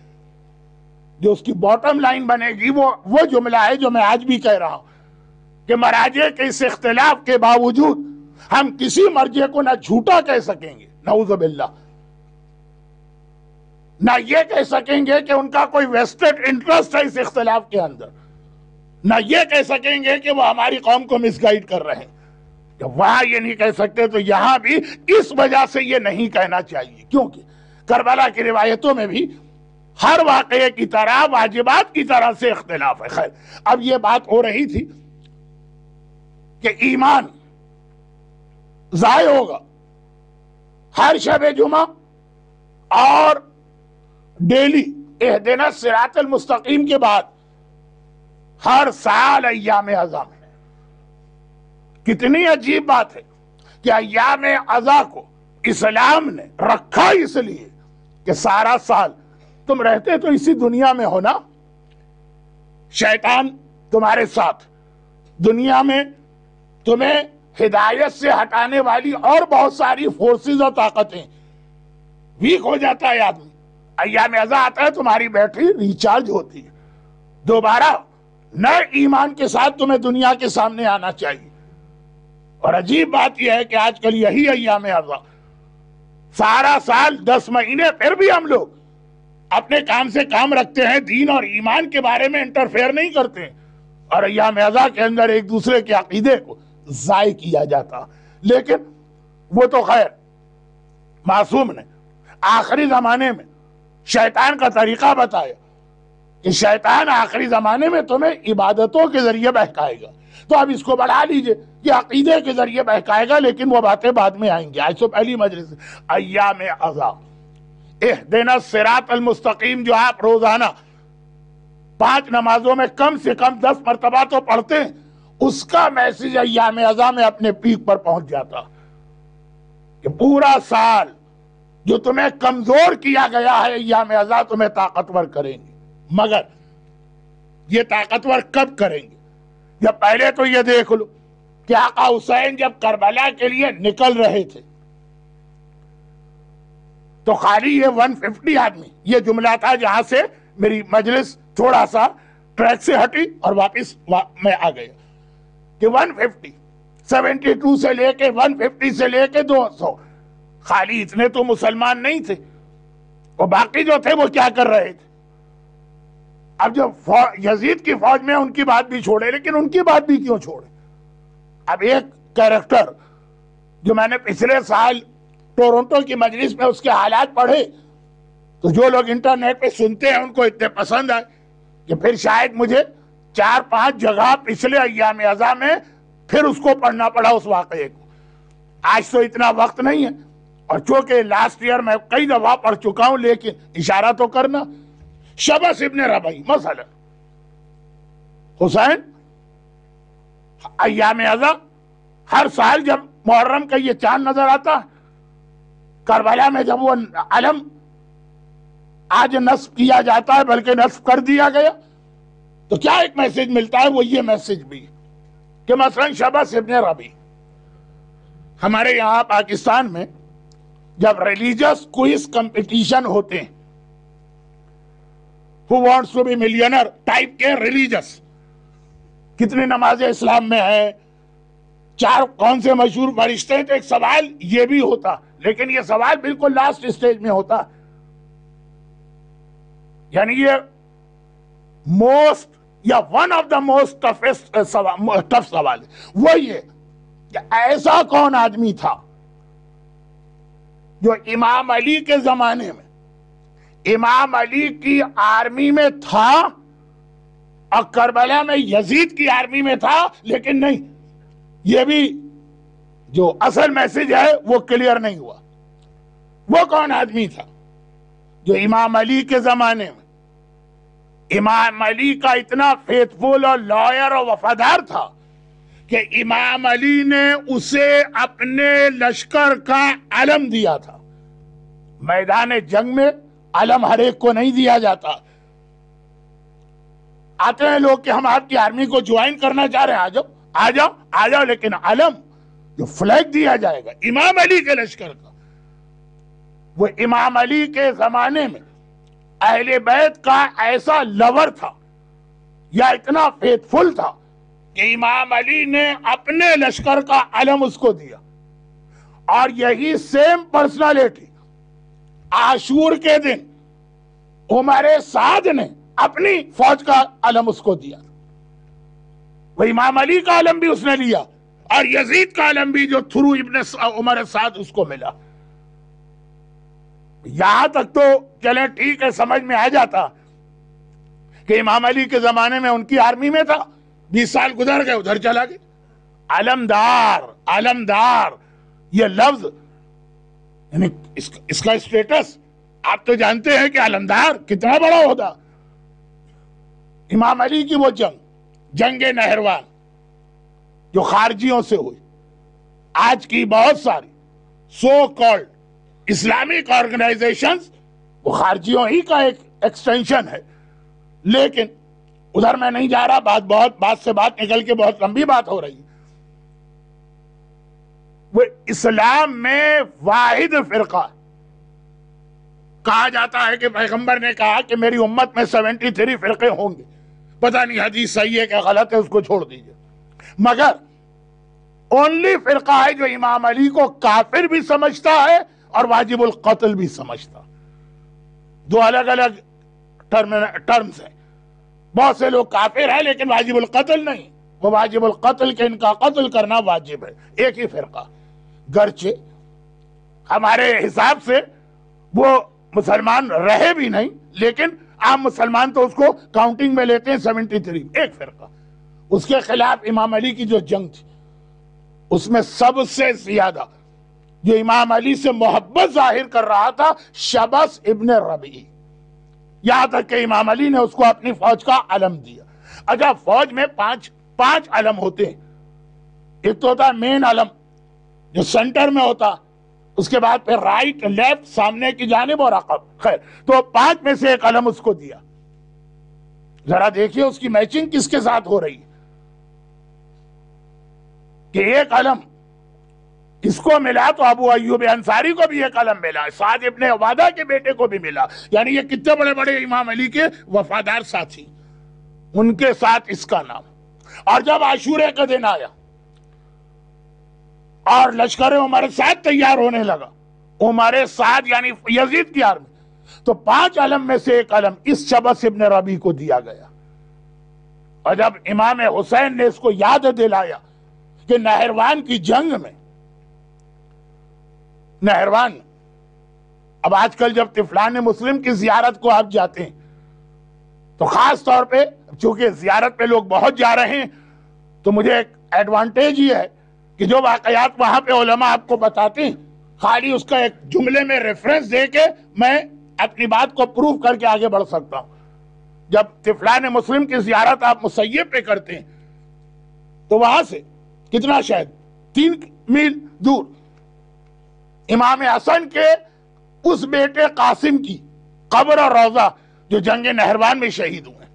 جو اس کی باٹم لائن بنے گی وہ جملہ ہے جو میں آج بھی کہہ رہا ہوں کہ مراجع کے اس اختلاف کے باوجود ہم کسی مرجع کو نہ جھوٹا کہہ سکیں گے، نعوذ باللہ، نہ یہ کہہ سکیں گے کہ ان کا کوئی ویسٹڈ انٹرسٹ ہے اس اختلاف کے اندر، نہ یہ کہہ سکیں گے کہ وہ ہماری قوم کو مس گائیڈ کر رہے ہیں۔ جب وہاں یہ نہیں کہہ سکتے تو یہاں بھی اس وجہ سے یہ نہیں کہنا چاہیے، کیونکہ کربلا کی روایتوں میں بھی ہر واقعے کی طرح واجبات کی طرح سے اختلاف ہے۔ خیر اب یہ بات ہو رہی تھی کہ ایمان ضائع ہوگا ہر شب جمعہ اور ڈیلی اہدنا الصراط المستقیم کے بعد ہر سال ایام عزا میں۔ کتنی عجیب بات ہے کہ ایام عزا کو اسلام نے رکھا اس لیے کہ سارا سال تم رہتے تو اسی دنیا میں ہو نا، شیطان تمہارے ساتھ، دنیا میں تمہیں ہدایت سے ہٹانے والی اور بہت ساری فورسز اور طاقتیں، ویک ہو جاتا ہے آدمی۔ ایام عزا آتا ہے تمہاری بیٹری ریچارج ہوتی ہے، دوبارہ نئے ایمان کے ساتھ تمہیں دنیا کے سامنے آنا چاہیے۔ اور عجیب بات یہ ہے کہ آج کل یہی ایام عزا سارا سال 10 مہینے پھر بھی ہم لوگ اپنے کام سے کام رکھتے ہیں، دین اور ایمان کے بارے میں انٹرفیئر نہیں کرتے ہیں، اور ایام عزا کے اندر ایک دوسرے کے عقیدے کو ضائع کیا جاتا۔ لیکن وہ تو خیر معصوم نے آخری زمانے میں شیطان کا طریقہ بتایا کہ شیطان آخری زمانے میں تمہیں عبادتوں کے ذریعے بہکائے گا، تو اب اس کو بڑھا لیجئے کہ عقیدے کے ذریعے بہکائے گا، لیکن وہ باتیں بعد میں آئیں گی۔ آج تو پہلی مجلس ایام عزا، اہدنا الصراط المستقیم جو آپ روزانہ 5 نمازوں میں کم سے کم 10 مرتبہ تو پڑھتے ہیں، اس کا میسیج ایام عزا میں اپنے پیک پر پہنچ جاتا کہ پورا سال جو تمہیں کمزور کیا گیا ہے ایام عزا تمہیں طاقتور کریں گے۔ مگر یہ طاقتور کب کریں گے؟ جب پہلے تو یہ دیکھ لو کہ آقا حسین جب کربلا کے لیے نکل رہے تھے تو خالی یہ 150 آدمی، یہ جملہ تھا جہاں سے میری مجلس تھوڑا سا ٹریک سے ہٹی اور واپس میں آ گیا کہ 150 72 سے لے کے 150 سے لے کے 200. خالی اتنے تو مسلمان نہیں تھے، اور باقی جو تھے وہ کیا کر رہے تھے؟ اب جب یزید کی فوج میں ان کی بات بھی چھوڑے، لیکن ان کی بات بھی کیوں چھوڑے؟ اب ایک کیریکٹر جو میں نے پچھلے سال ٹورنٹو کی مجلس میں اس کے حالات پڑھے، تو جو لوگ انٹرنیٹ پہ سنتے ہیں ان کو اتنے پسند آئے کہ پھر شاید مجھے 4-5 جگہ پچھلے ایام ازاں میں پھر اس کو پڑھنا پڑا اس واقعے کو. آج تو اتنا وقت نہیں ہے، اور چونکہ لاسٹ ایئر میں کئی دفعہ پڑھ چکا ہوں، لیکن اشارہ تو کرنا. شبس ابن ربعی مثلا، حسین ایام ازاں ہر سال جب محرم کا یہ چاند نظر آتا، کربلا میں جب وہ علم آج نصب کیا جاتا ہے، بلکہ نصب کر دیا گیا، تو کیا ایک میسج ملتا ہے؟ وہ یہ میسج بھی کہ مثلا شبس ابن ربیع. ہمارے یہاں پاکستان میں جب ریلیجس کوئز کمپٹیشن ہوتے ہیں، who wants to be millionaire type کے ریلیجس، کتنی نمازیں اسلام میں ہیں، 4 کون سے مشہور فرشتے ہیں، تو ایک سوال یہ بھی ہوتا، لیکن یہ سوال بالکل لاسٹ اسٹیج میں ہوتا. یعنی یہ موسٹ یا one of the most tough سوال ہے. وہ یہ کہ ایسا کون آدمی تھا جو امام علی کے زمانے میں امام علی کی آرمی میں تھا اور کربلا میں یزید کی آرمی میں تھا، لیکن نہیں، یہ بھی جو اصل میسج ہے وہ کلیئر نہیں ہوا. وہ کون آدمی تھا جو امام علی کے زمانے میں امام علی کا اتنا فیتھفل اور لائر اور وفادار تھا کہ امام علی نے اسے اپنے لشکر کا علم دیا تھا. میدان جنگ میں علم ہر ایک کو نہیں دیا جاتا. آتے ہیں لوگ کہ ہم آپ کی آرمی کو جوائن کرنا چاہ رہے ہیں، آ جاؤ، لیکن علم جو فلیگ دیا جائے گا امام علی کے لشکر کا، وہ امام علی کے زمانے میں اہل بیت کا ایسا لور تھا یا اتنا فیتھفل تھا کہ امام علی نے اپنے لشکر کا علم اس کو دیا. اور یہی سیم پرسنالٹی عاشور کے دن عمر سعد نے اپنی فوج کا علم اس کو دیا. وہ امام علی کا علم بھی اس نے لیا، اور یزید کا علم بھی جو تھرو ابن عمر سعد اس کو ملا. یہاں تک تو چلیں ٹھیک ہے، سمجھ میں آ جاتا کہ امام علی کے زمانے میں ان کی آرمی میں تھا، 20 سال گزر گئے، ادھر چلا گیا. علمدار یہ لفظ، یعنی اس کا اسٹیٹس آپ تو جانتے ہیں کہ علمدار کتنا بڑا ہوتا. امام علی کی وہ جنگ نہروان جو خارجیوں سے ہوئی، آج کی بہت ساری سو کالڈ اسلامک آرگنائزیشنز وہ خارجیوں ہی کا ایک ایکسٹینشن ہے. لیکن ادھر میں نہیں جا رہا، بات سے بات نکل کے بہت لمبی بات ہو رہی ہے. وہ اسلام میں واحد فرقہ کہا جاتا ہے کہ پیغمبر نے کہا کہ میری امت میں 73 فرقے ہوں گے. پتہ نہیں حدیث صحیح ہے کہ غلط ہے، اس کو چھوڑ دیجئے. مگر اونلی فرقہ ہے جو امام علی کو کافر بھی سمجھتا ہے اور واجب القتل بھی سمجھتا. 2 الگ الگ ٹرمز ہیں. بہت سے لوگ کافر ہیں لیکن واجب القتل نہیں، وہ واجب القتل کہ ان کا قتل کرنا واجب ہے. ایک ہی فرقہ، گرچہ ہمارے حساب سے وہ مسلمان رہے بھی نہیں، لیکن عام مسلمان تو اس کو کاؤنٹنگ میں لیتے ہیں. 73 ایک فرقہ. اس کے خلاف امام علی کی جو جنگ تھی، اس میں سب سے زیادہ جو امام علی سے محبت ظاہر کر رہا تھا شبس ابن ربیع. یہاں تک کہ امام علی نے اس کو اپنی فوج کا علم دیا. اچھا، فوج میں 5 علم ہوتے ہیں. ایک تو ہوتا ہے مین علم جو سینٹر میں ہوتا، اس کے بعد پھر رائٹ لیفٹ سامنے کی جانب اور عقب. خیر، تو 5 میں سے ایک علم اس کو دیا. ذرا دیکھیے اس کی میچنگ کس کے ساتھ ہو رہی ہے کہ ایک علم اس کو ملا تو ابو ایوب انصاری کو بھی ایک علم ملا، سعد ابن عبادہ کے بیٹے کو بھی ملا. یعنی یہ کتنے بڑے بڑے امام علی کے وفادار ساتھی، ان کے ساتھ اس کا نام. اور جب عاشورے کا دن آیا اور لشکر عمر سعد تیار ہونے لگا. عمر سعد یعنی یزید کی آرمی. تو 5 علم میں سے ایک علم اس شبس ابن ربی کو دیا گیا. اور جب امام حسین نے اس کو یاد دلایا کہ نہروان کی جنگ میں، نہروان، اب آج کل جب طفلان مسلم کی زیارت کو آپ جاتے ہیں تو خاص طور پہ چونکہ زیارت پہ لوگ بہت جا رہے ہیں تو مجھے ایک ایڈوانٹیج یہ ہے کہ جو واقعات وہاں پہ علماء آپ کو بتاتے ہیں خالی اس کا ایک جملے میں ریفرنس دے کے میں اپنی بات کو پروف کر کے آگے بڑھ سکتا ہوں. جب طفلان مسلم کی زیارت آپ مسیب پہ کرتے ہیں تو وہاں سے کتنا، شاید 3 میل دور امام حسن کے اس بیٹے قاسم کی قبر اور روضہ جو جنگ نہروان میں شہید ہوئے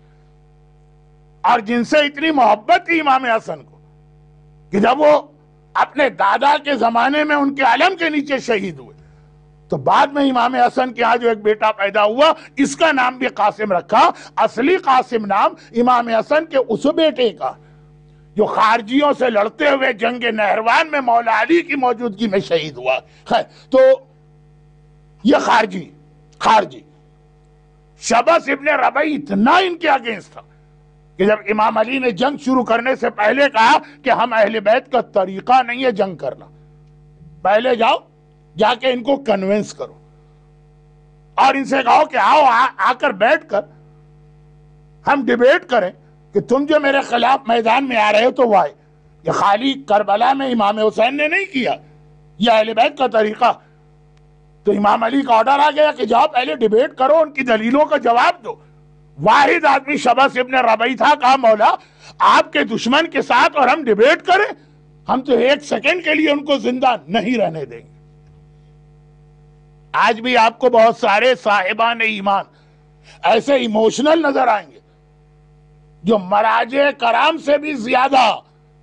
اور جن سے اتنی محبت تھی امام حسن کو کہ جب وہ اپنے دادا کے زمانے میں ان کے علم کے نیچے شہید ہوئے تو بعد میں امام حسن کے ہاں جو ایک بیٹا پیدا ہوا اس کا نام بھی قاسم رکھا. اصلی قاسم نام امام حسن کے اس بیٹے کا جو خارجیوں سے لڑتے ہوئے جنگ نہروان میں مولا علی کی موجودگی میں شہید ہوا. خیر، تو یہ خارجی شبس ابن ربی اتنا ان کے اگینسٹ تھا کہ جب امام علی نے جنگ شروع کرنے سے پہلے کہا کہ ہم اہل بیت کا طریقہ نہیں ہے جنگ کرنا، پہلے جاؤ جا کے ان کو کنونس کرو اور ان سے کہو کہ آؤ آ کر بیٹھ کر ہم ڈیبیٹ کریں کہ تم جو میرے خلاف میدان میں آ رہے ہو تو وہ آئے. یہ خالی کربلا میں امام حسین نے نہیں کیا، یہ اہل بیت کا طریقہ. تو امام علی کا آرڈر آ گیا کہ جاؤ پہلے ڈیبیٹ کرو، ان کی دلیلوں کا جواب دو. واحد آدمی شبس ابن ربی تھا، کہا مولا آپ کے دشمن کے ساتھ اور ہم ڈیبیٹ کریں، ہم تو 1 سیکنڈ کے لیے ان کو زندہ نہیں رہنے دیں گے. آج بھی آپ کو بہت سارے صاحبان ایمان ایسے ایموشنل نظر آئیں گے جو مراجع کرام سے بھی زیادہ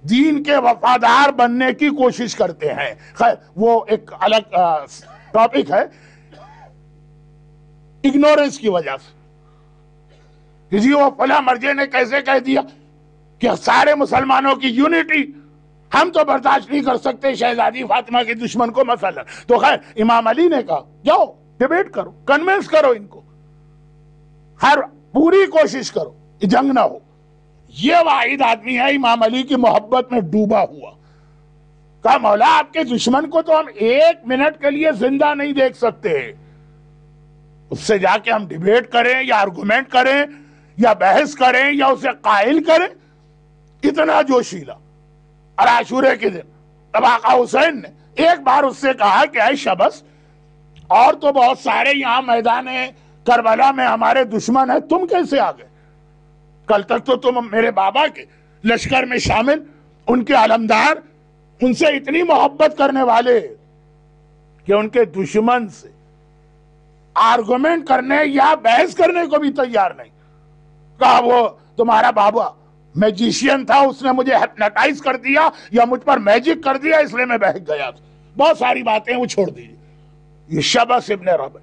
دین کے وفادار بننے کی کوشش کرتے ہیں. خیر وہ ایک الگ ٹاپک ہے. اگنورنس کی وجہ سے کہ جی وہ فلاں مرجع نے کیسے کہہ دیا کہ سارے مسلمانوں کی یونٹی ہم تو برداشت نہیں کر سکتے شہزادی فاطمہ کے دشمن کو مثلا. تو خیر امام علی نے کہا جاؤ ڈیبیٹ کرو، کنونس کرو ان کو، ہر پوری کوشش کرو کہ جنگ نہ ہو. یہ واحد آدمی ہے امام علی کی محبت میں ڈوبا ہوا. کہا مولا آپ کے دشمن کو تو ہم 1 منٹ کے لیے زندہ نہیں دیکھ سکتے، اس سے جا کے ہم ڈیبیٹ کریں یا آرگومنٹ کریں یا بحث کریں یا اسے قائل کریں. اتنا جوشیلا. اور عاشورے کے دن تب آقا حسین نے ایک بار اس سے کہا کہ اے شبس، اور تو بہت سارے یہاں میدان کربلا میں ہمارے دشمن ہیں، تم کیسے آ گئے؟ کل تک تو تم میرے بابا کے لشکر میں شامل، ان کے علمدار، ان سے اتنی محبت کرنے والے کہ ان کے دشمن سے آرگومنٹ کرنے یا بحث کرنے کو بھی تیار نہیں. کہا وہ تمہارا بابا میجیشین تھا، اس نے مجھے ہپناٹائز کر دیا یا مجھ پر میجک کر دیا، اس لیے میں بہک گیا تھا. بہت ساری باتیں وہ چھوڑ دیجیے. یہ شبس ابن ربی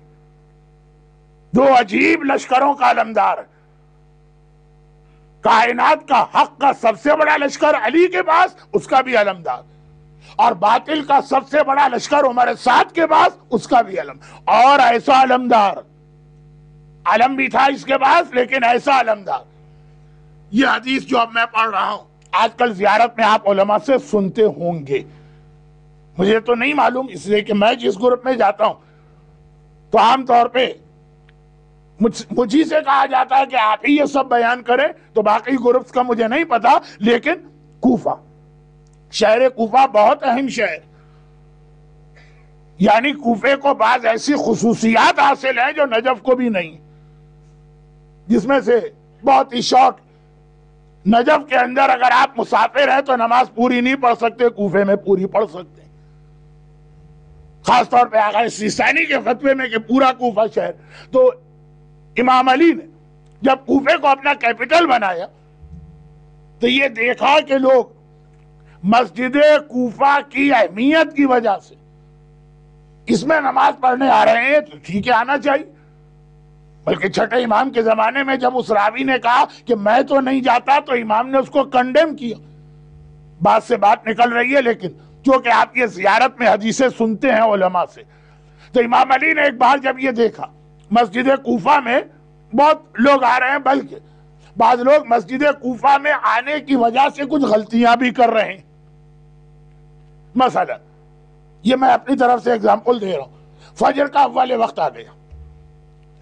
2 عجیب لشکروں کا علمدار ہے. کائنات کا حق کا سب سے بڑا لشکر علی کے پاس، اس کا بھی علمدار، اور باطل کا سب سے بڑا لشکر عمر سعد کے پاس، اس کا بھی علم. اور ایسا علمدار، علم بھی تھا اس کے پاس لیکن ایسا علمدار. یہ حدیث جو اب میں پڑھ رہا ہوں آج کل زیارت میں آپ علماء سے سنتے ہوں گے، مجھے تو نہیں معلوم، اس لیے کہ میں جس گروپ میں جاتا ہوں تو عام طور پہ مجھے سے کہا جاتا ہے کہ آپ ہی یہ سب بیان کریں، تو باقی گروپس کا مجھے نہیں پتا. لیکن کوفہ، شہر کوفہ بہت اہم شہر، یعنی کوفے کو بعض ایسی خصوصیات حاصل ہیں جو نجف کو بھی نہیں، جس میں سے بہت ہی شارٹ، نجف کے اندر اگر آپ مسافر ہیں تو نماز پوری نہیں پڑھ سکتے، کوفے میں پوری پڑھ سکتے ہیں. خاص طور پہ آقا سیستانی کے فتوے میں کہ پورا کوفہ شہر. تو امام علی نے جب کوفے کو اپنا کیپٹل بنایا تو یہ دیکھا کہ لوگ مسجد کوفہ کی اہمیت کی وجہ سے اس میں نماز پڑھنے آ رہے ہیں، تو ٹھیک ہے آنا چاہیے. بلکہ چھٹے امام کے زمانے میں جب اس راوی نے کہا کہ میں تو نہیں جاتا تو امام نے اس کو کنڈیم کیا. بات سے بات نکل رہی ہے لیکن جو کہ آپ یہ زیارت میں حدیثیں سنتے ہیں علماء سے. تو امام علی نے ایک بار جب یہ دیکھا مسجد کوفہ میں بہت لوگ آ رہے ہیں، بلکہ بعض لوگ مسجد کوفہ میں آنے کی وجہ سے کچھ غلطیاں بھی کر رہے ہیں. مثلا یہ میں اپنی طرف سے اگزامپل دے رہا ہوں، فجر کا اول وقت آ گیا،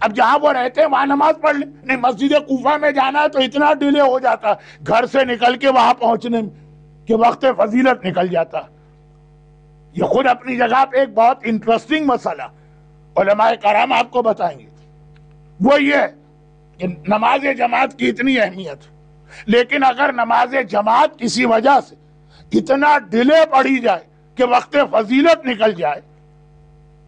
اب جہاں وہ رہتے ہیں وہاں نماز پڑھ لیں. نہیں، مسجد کوفہ میں جانا ہے تو اتنا ڈیلے ہو جاتا ہے گھر سے نکل کے وہاں پہنچنے میں کہ وقت فضیلت نکل جاتا. یہ خود اپنی جگہ پہ ایک بہت انٹرسٹنگ مسئلہ علماء کرام آپ کو بتائیں گے. وہ یہ کہ نماز جماعت کی اتنی اہمیت، لیکن اگر نماز جماعت کسی وجہ سے اتنا ڈیلے پڑی جائے کہ وقت فضیلت نکل جائے،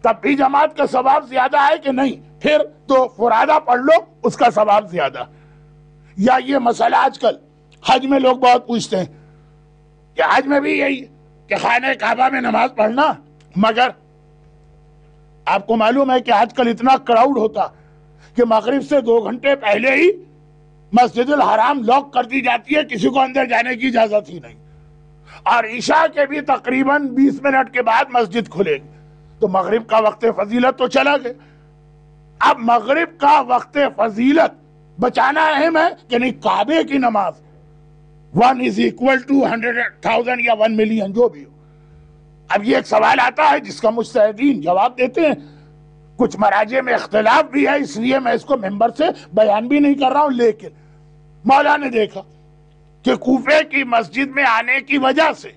تب بھی جماعت کا ثواب زیادہ ہے کہ نہیں؟ پھر تو فرادہ پڑھ لو، اس کا ثواب زیادہ. یا یہ مسئلہ آج کل حج میں لوگ بہت پوچھتے ہیں کہ حج میں بھی یہی کہ خانہ کعبہ میں نماز پڑھنا، مگر آپ کو معلوم ہے کہ آج کل اتنا کراؤڈ ہوتا کہ مغرب سے 2 گھنٹے پہلے ہی مسجد الحرام لاک کر دی جاتی ہے، کسی کو اندر جانے کی اجازت ہی نہیں، اور عشاء کے بھی تقریباً 20 منٹ کے بعد مسجد کھلے گی. تو مغرب کا وقت فضیلت تو چلا گیا. اب مغرب کا وقت فضیلت بچانا اہم ہے کہ نہیں؟ کعبے کی نماز 1 is equal to 100,000 یا 1 million جو بھی ہو. اب یہ ایک سوال آتا ہے جس کا مجتہدین جواب دیتے ہیں، کچھ مراجع میں اختلاف بھی ہے، اس لیے میں اس کو ممبر سے بیان بھی نہیں کر رہا ہوں. لیکن مولا نے دیکھا کہ کوفے کی مسجد میں آنے کی وجہ سے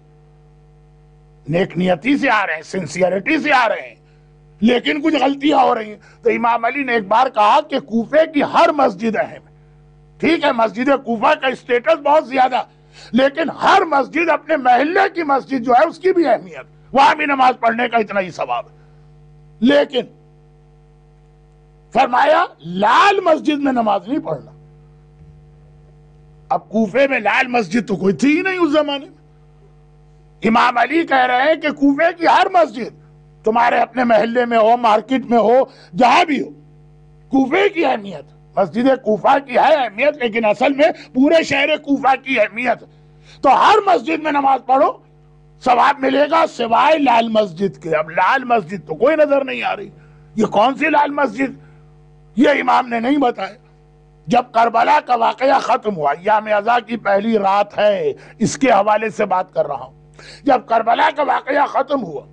نیک نیتی سے آ رہے ہیں، سنسیئرٹی سے آ رہے ہیں، لیکن کچھ غلطیاں ہو رہی ہیں. تو امام علی نے ایک بار کہا کہ کوفے کی ہر مسجد اہم ہے. ٹھیک ہے، مسجد کوفہ کا اسٹیٹس بہت زیادہ، لیکن ہر مسجد اپنے محلے کی مسجد جو ہے اس کی بھی اہمیت، وہاں بھی نماز پڑھنے کا اتنا ہی ثواب ہے. لیکن فرمایا لال مسجد میں نماز نہیں پڑھنا. اب کوفے میں لال مسجد تو کوئی تھی ہی نہیں اس زمانے میں. امام علی کہہ رہے ہیں کہ کوفے کی ہر مسجد تمہارے اپنے محلے میں ہو، مارکیٹ میں ہو، جہاں بھی ہو، کوفے کی اہمیت، مسجد کوفہ کی ہے اہمیت، لیکن اصل میں پورے شہر کوفہ کی اہمیت. تو ہر مسجد میں نماز پڑھو، ثواب ملے گا سوائے لال مسجد کے. اب لال مسجد تو کوئی نظر نہیں آ رہی. یہ کون سی لال مسجد؟ یہ امام نے نہیں بتایا. جب کربلا کا واقعہ ختم ہوا، ایام عزا کی پہلی رات ہے، اس کے حوالے سے بات کر رہا ہوں. جب کربلا کا واقعہ ختم ہوا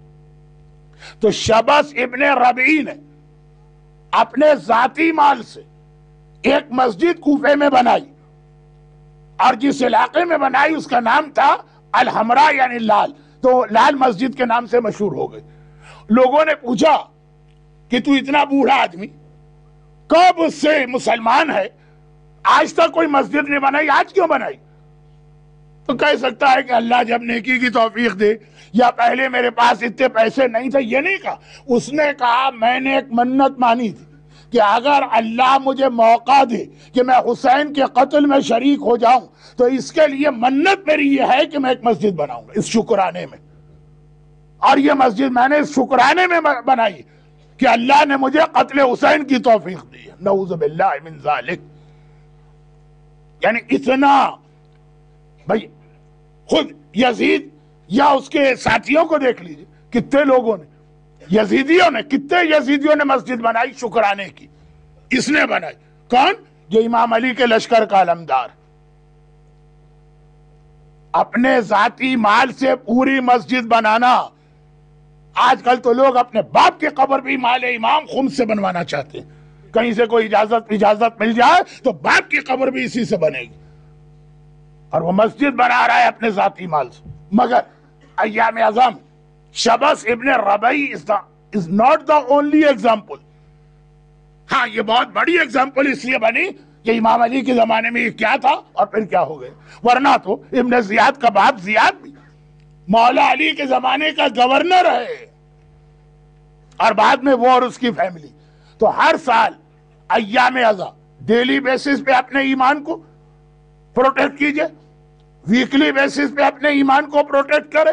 تو شبس ابن ربیع نے اپنے ذاتی مال سے ایک مسجد کوفے میں بنائی، اور جس علاقے میں بنائی اس کا نام تھا الحمراء یعنی لال. تو لال مسجد کے نام سے مشہور ہو گئی. لوگوں نے پوچھا کہ تو اتنا بوڑھا آدمی کب سے مسلمان ہے، آج تک کوئی مسجد نہیں بنائی، آج کیوں بنائی؟ تو کہہ سکتا ہے کہ اللہ جب نیکی کی توفیق دے، یا پہلے میرے پاس اتنے پیسے نہیں تھے. یہ نہیں کہا. اس نے کہا میں نے ایک منت مانی تھی کہ اگر اللہ مجھے موقع دے کہ میں حسین کے قتل میں شریک ہو جاؤں تو اس کے لیے منت میری یہ ہے کہ میں ایک مسجد بناؤں گا اس شکرانے میں. اور یہ مسجد میں نے اس شکرانے میں بنائی کہ اللہ نے مجھے قتل حسین کی توفیق دی ہے. نعوذ باللہ من ذالک. یعنی اتنا، بھائی خود یزید یا اس کے ساتھیوں کو دیکھ لیجئے، کتنے لوگوں نے، یزیدیوں نے، کتنے یزیدیوں نے مسجد بنائی شکرانے کی. اس نے بنائی. کون؟ جو امام علی کے لشکر کا علمدار. اپنے ذاتی مال سے پوری مسجد بنانا. آج کل تو لوگ اپنے باپ کی قبر بھی مال امام خمس سے بنوانا چاہتے ہیں. کہیں سے کوئی اجازت مل جائے تو باپ کی قبر بھی اسی سے بنے گی، اور وہ مسجد بنا رہا ہے اپنے ذاتی مال سے. مگر ایام اعظم شبس ابن ربیع is not the only example. ہاں یہ بہت بڑی ایگزامپل اس لیے بنی کہ امام علی کے زمانے میں یہ کیا تھا اور پھر کیا ہو گئے. ورنہ تو ابن زیاد کا باپ زیاد بھی مولا علی کے زمانے کا گورنر ہے، اور بعد میں وہ اور اس کی فیملی. تو ہر سال ایام اعزا ڈیلی بیسس پہ اپنے ایمان کو پروٹیکٹ کیجئے، ویکلی بیسس پہ اپنے ایمان کو پروٹیکٹ کرے،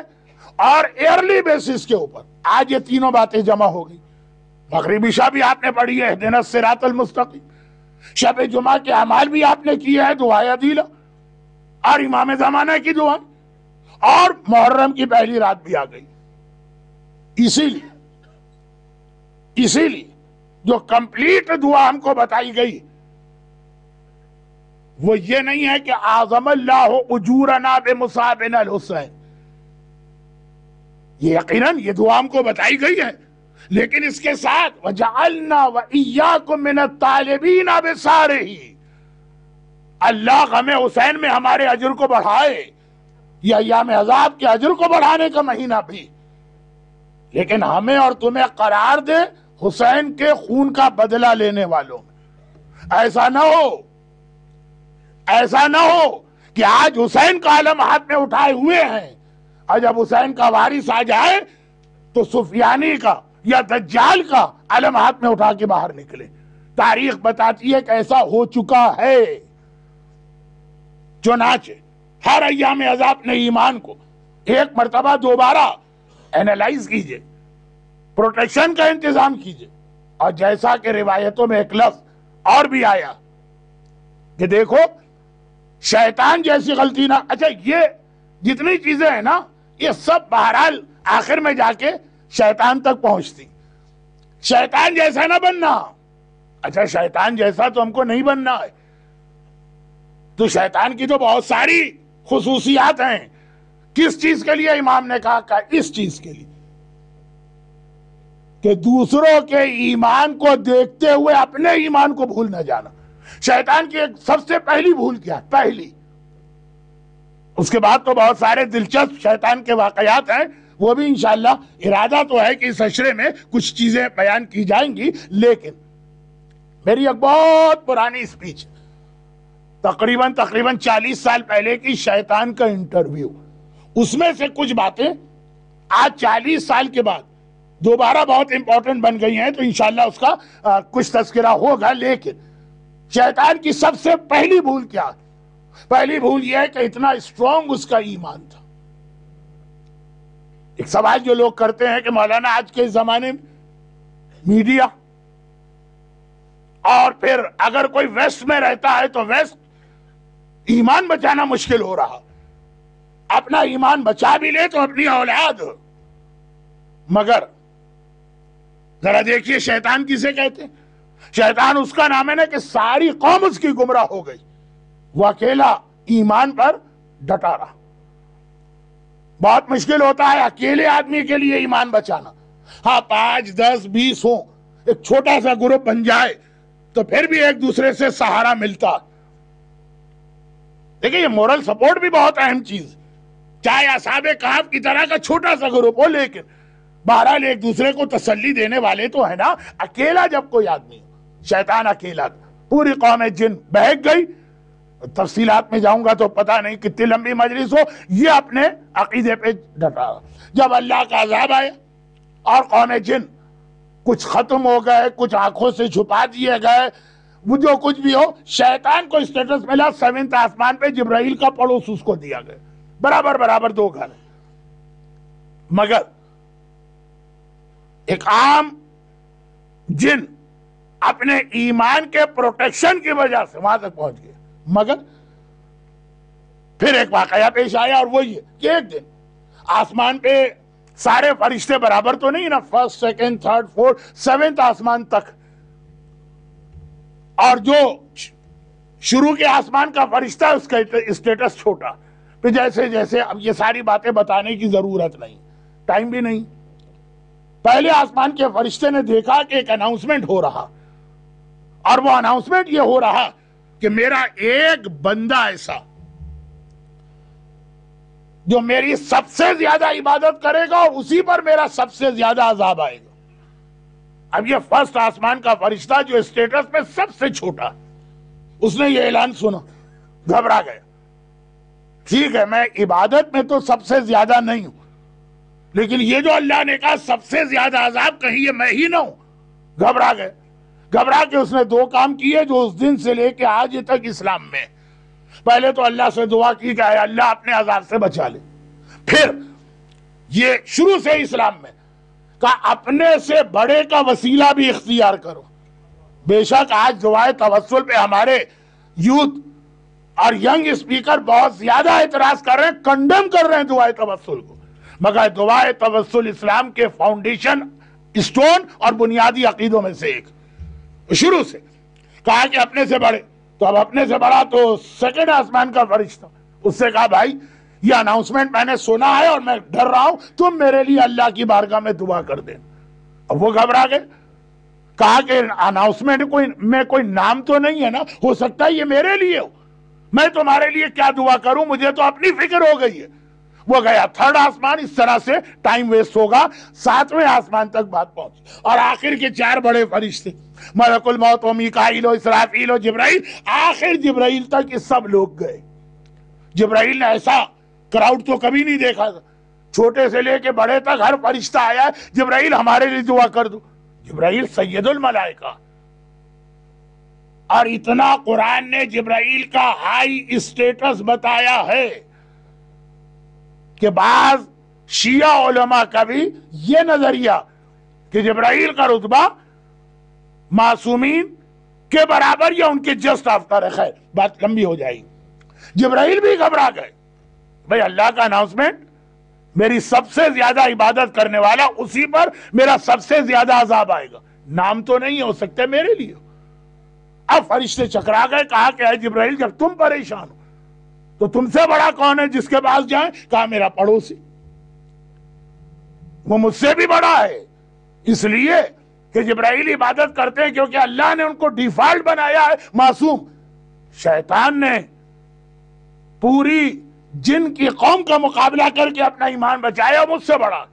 اور ایئرلی بیسس کے اوپر. آج یہ تینوں باتیں جمع ہو گئی. مغربی عشاء بھی آپ نے پڑھی ہے، اہدنا الصراط المستقیم. شب جمعہ کے اعمال بھی آپ نے کیے ہیں، دعائے عدیلہ اور امام زمانہ کی دعا. اور محرم کی پہلی رات بھی آ گئی. اسی لیے جو کمپلیٹ دعا ہم کو بتائی گئی وہ یہ نہیں ہے کہ اعظم اللہ اجورنا بمصابنا الحسین. یہ یقیناً یہ دعا ہم کو بتائی گئی ہے، لیکن اس کے ساتھ وَجَعَلْنَا وَإِيَّاكُمْ مِنَ الطَّالِبِينَ بِسَارِهِ، اللہ غم حسین میں ہمارے اجر کو بڑھائے، یہ ایام عذاب کے اجر کو بڑھانے کا مہینہ بھی، لیکن ہمیں اور تمہیں قرار دے حسین کے خون کا بدلہ لینے والوں میں. ایسا نہ ہو کہ آج حسین کا علم ہاتھ میں اٹھائے ہوئے ہیں اور جب حسین کا وارث آ جائے تو سفیانی کا یا دجال کا علم ہاتھ میں اٹھا کے باہر نکلے. تاریخ بتاتی ہے کہ ایسا ہو چکا ہے. چنانچہ ہر ایام عذاب نے ایمان کو ایک مرتبہ دوبارہ اینالائز کیجئے، پروٹیکشن کا انتظام کیجئے. اور جیسا کہ روایتوں میں ایک لفظ اور بھی آیا کہ دیکھو شیطان جیسی غلطی نہ، اچھا یہ جتنی چیزیں ہیں نا یہ سب بہرحال آخر میں جا کے شیطان تک پہنچتی. شیطان جیسا نہ بننا. اچھا شیطان جیسا تو ہم کو نہیں بننا ہے، تو شیطان کی تو بہت ساری خصوصیات ہیں. کس چیز کے لیے امام نے کہا اس چیز کے لیے کہ دوسروں کے ایمان کو دیکھتے ہوئے اپنے ایمان کو بھول نہ جانا. شیطان کی ایک سب سے پہلی بھول کیا ہے؟ پہلی. اس کے بعد تو بہت سارے دلچسپ شیطان کے واقعات ہیں، وہ بھی انشاءاللہ ارادہ تو ہے کہ اس اشرے میں کچھ چیزیں بیان کی جائیں گی. لیکن میری ایک بہت پرانی سپیچ تقریباً 40 سال پہلے کی شیطان کا انٹرویو، اس میں سے کچھ باتیں آج 40 سال کے بعد دوبارہ بہت امپورٹنٹ بن گئی ہیں، تو انشاءاللہ اس کا کچھ تذکرہ ہوگا. لیکن شیطان کی سب سے پہلی بھول کیا؟ پہلی بھول یہ ہے کہ اتنا اسٹرانگ اس کا ایمان تھا. ایک سوال جو لوگ کرتے ہیں کہ مولانا آج کے زمانے میں میڈیا اور پھر اگر کوئی ویسٹ میں رہتا ہے تو ویسٹ ایمان بچانا مشکل ہو رہا، اپنا ایمان بچا بھی لے تو اپنی اولاد. مگر ذرا دیکھیے شیطان کسے کہتے ہیں؟ شیطان اس کا نام ہے نا کہ ساری قوم اس کی گمراہ ہو گئی، وہ اکیلا ایمان پر ڈٹا رہا. بہت مشکل ہوتا ہے اکیلے آدمی کے لیے ایمان بچانا. ہاں 5 10 20 ہوں، ایک چھوٹا سا گروپ بن جائے تو پھر بھی ایک دوسرے سے سہارا ملتا. دیکھیں یہ مورل سپورٹ بھی بہت اہم چیز، چاہے اصحاب کہف کی طرح کا چھوٹا سا گروپ ہو، لیکن بہرحال ایک دوسرے کو تسلی دینے والے تو ہے نا. اکیلا جب کوئی آدمی، شیطان اکیلا تھا، پوری قوم جن بہک گئی. تفصیلات میں جاؤں گا تو پتہ نہیں کتنی لمبی مجلس ہو. یہ اپنے عقیدے پہ ڈٹا. جب اللہ کا عذاب آیا اور قوم جن کچھ ختم ہو گئے، کچھ آنکھوں سے چھپا دیے گئے، وہ جو کچھ بھی ہو، شیطان کو اسٹیٹس ملا 7th آسمان پہ جبرائیل کا پڑوس اس کو دیا گیا، برابر 2 گھر. مگر ایک عام جن اپنے ایمان کے پروٹیکشن کی وجہ سے وہاں تک پہنچ گئے. مگر پھر ایک واقعہ پیش آیا اور وہ یہ کہ ایک دن آسمان پہ سارے فرشتے برابر تو نہیں نا، 1st 2nd 3rd 4th 7th آسمان تک، اور جو شروع کے آسمان کا فرشتہ اس کا اسٹیٹس چھوٹا. پھر جیسے اب یہ ساری باتیں بتانے کی ضرورت نہیں، ٹائم بھی نہیں. پہلے آسمان کے فرشتے نے دیکھا کہ ایک اناؤنسمنٹ ہو رہا، اور وہ اناؤنسمنٹ یہ ہو رہا کہ میرا ایک بندہ ایسا جو میری سب سے زیادہ عبادت کرے گا اور اسی پر میرا سب سے زیادہ عذاب آئے گا. اب یہ 1st آسمان کا فرشتہ جو اسٹیٹس میں سب سے چھوٹا، اس نے یہ اعلان سنا، گھبرا گیا. ٹھیک ہے میں عبادت میں تو سب سے زیادہ نہیں ہوں، لیکن یہ جو اللہ نے کہا سب سے زیادہ عذاب کہیں یہ میں ہی نہ ہوں. گھبرا گئے. گھبرا کے اس نے 2 کام کیے جو اس دن سے لے کے آج تک اسلام میں. پہلے تو اللہ سے دعا کی کہ اے اللہ اپنے عذاب سے بچا لے. پھر یہ شروع سے اسلام میں کہا اپنے سے بڑے کا وسیلہ بھی اختیار کرو. بے شک آج دعائے توسل پہ ہمارے یوتھ اور ینگ اسپیکر بہت زیادہ اعتراض کر رہے ہیں، کنڈم کر رہے ہیں دعائے توسل کو، مگر دعائے توسل اسلام کے فاؤنڈیشن اسٹون اور بنیادی عقیدوں میں سے ایک، شروع سے کہا کہ اپنے سے بڑے، تو اب اپنے سے بڑا تو سیکنڈ آسمان کا فرشتہ، اس سے کہا بھائی یہ اناؤنسمنٹ میں نے سنا ہے اور میں ڈر رہا ہوں، تم میرے لیے اللہ کی بارگاہ میں دعا کر دیں۔ اب وہ گھبرا گئے، کہا کہ اناؤنسمنٹ میں کوئی نام تو نہیں ہے نا، ہو سکتا ہے یہ میرے لیے ہو، میں تمہارے لیے کیا دعا کروں، مجھے تو اپنی فکر ہو گئی ہے۔ وہ گیا تھرڈ آسمان، اس طرح سے ٹائم ویسٹ ہوگا، 7ویں آسمان تک بات پہنچی، اور آخر کے 4 بڑے فرشتے ملک الموت و میکائیل و اسرافیل و جبرائیل، آخر جبرائیل تک یہ سب لوگ گئے۔ جبرائیل نے ایسا کراؤڈ تو کبھی نہیں دیکھا تھا، چھوٹے سے لے کے بڑے تک ہر فرشتہ آیا ہے، جبرائیل ہمارے لیے دعا کر دو۔ جبرائیل سید الملائکہ، اور اتنا قرآن نے جبرائیل کا ہائی اسٹیٹس بتایا ہے کہ بعض شیعہ علماء کا بھی یہ نظریہ کہ جبرائیل کا رتبہ معصومین کے برابر یا ان کے جسٹ آفتر ہے۔ خیر بات لمبی ہو جائے گی۔ جبرائیل بھی گھبرا گئے، بھئی اللہ کا اناؤنسمنٹ، میری سب سے زیادہ عبادت کرنے والا، اسی پر میرا سب سے زیادہ عذاب آئے گا، نام تو نہیں ہو سکتے میرے لیے۔ اب فرشتے چکرا گئے، کہا کہ اے جبرائیل جب تم پریشان ہو تو تم سے بڑا کون ہے جس کے پاس جائیں؟ کہا میرا پڑوسی، وہ مجھ سے بھی بڑا ہے، اس لیے کہ جبرائیل عبادت کرتے ہیں کیونکہ اللہ نے ان کو ڈیفالٹ بنایا ہے معصوم۔ شیطان نے پوری جن کی قوم کا مقابلہ کر کے اپنا ایمان بچایا، مجھ سے بڑا،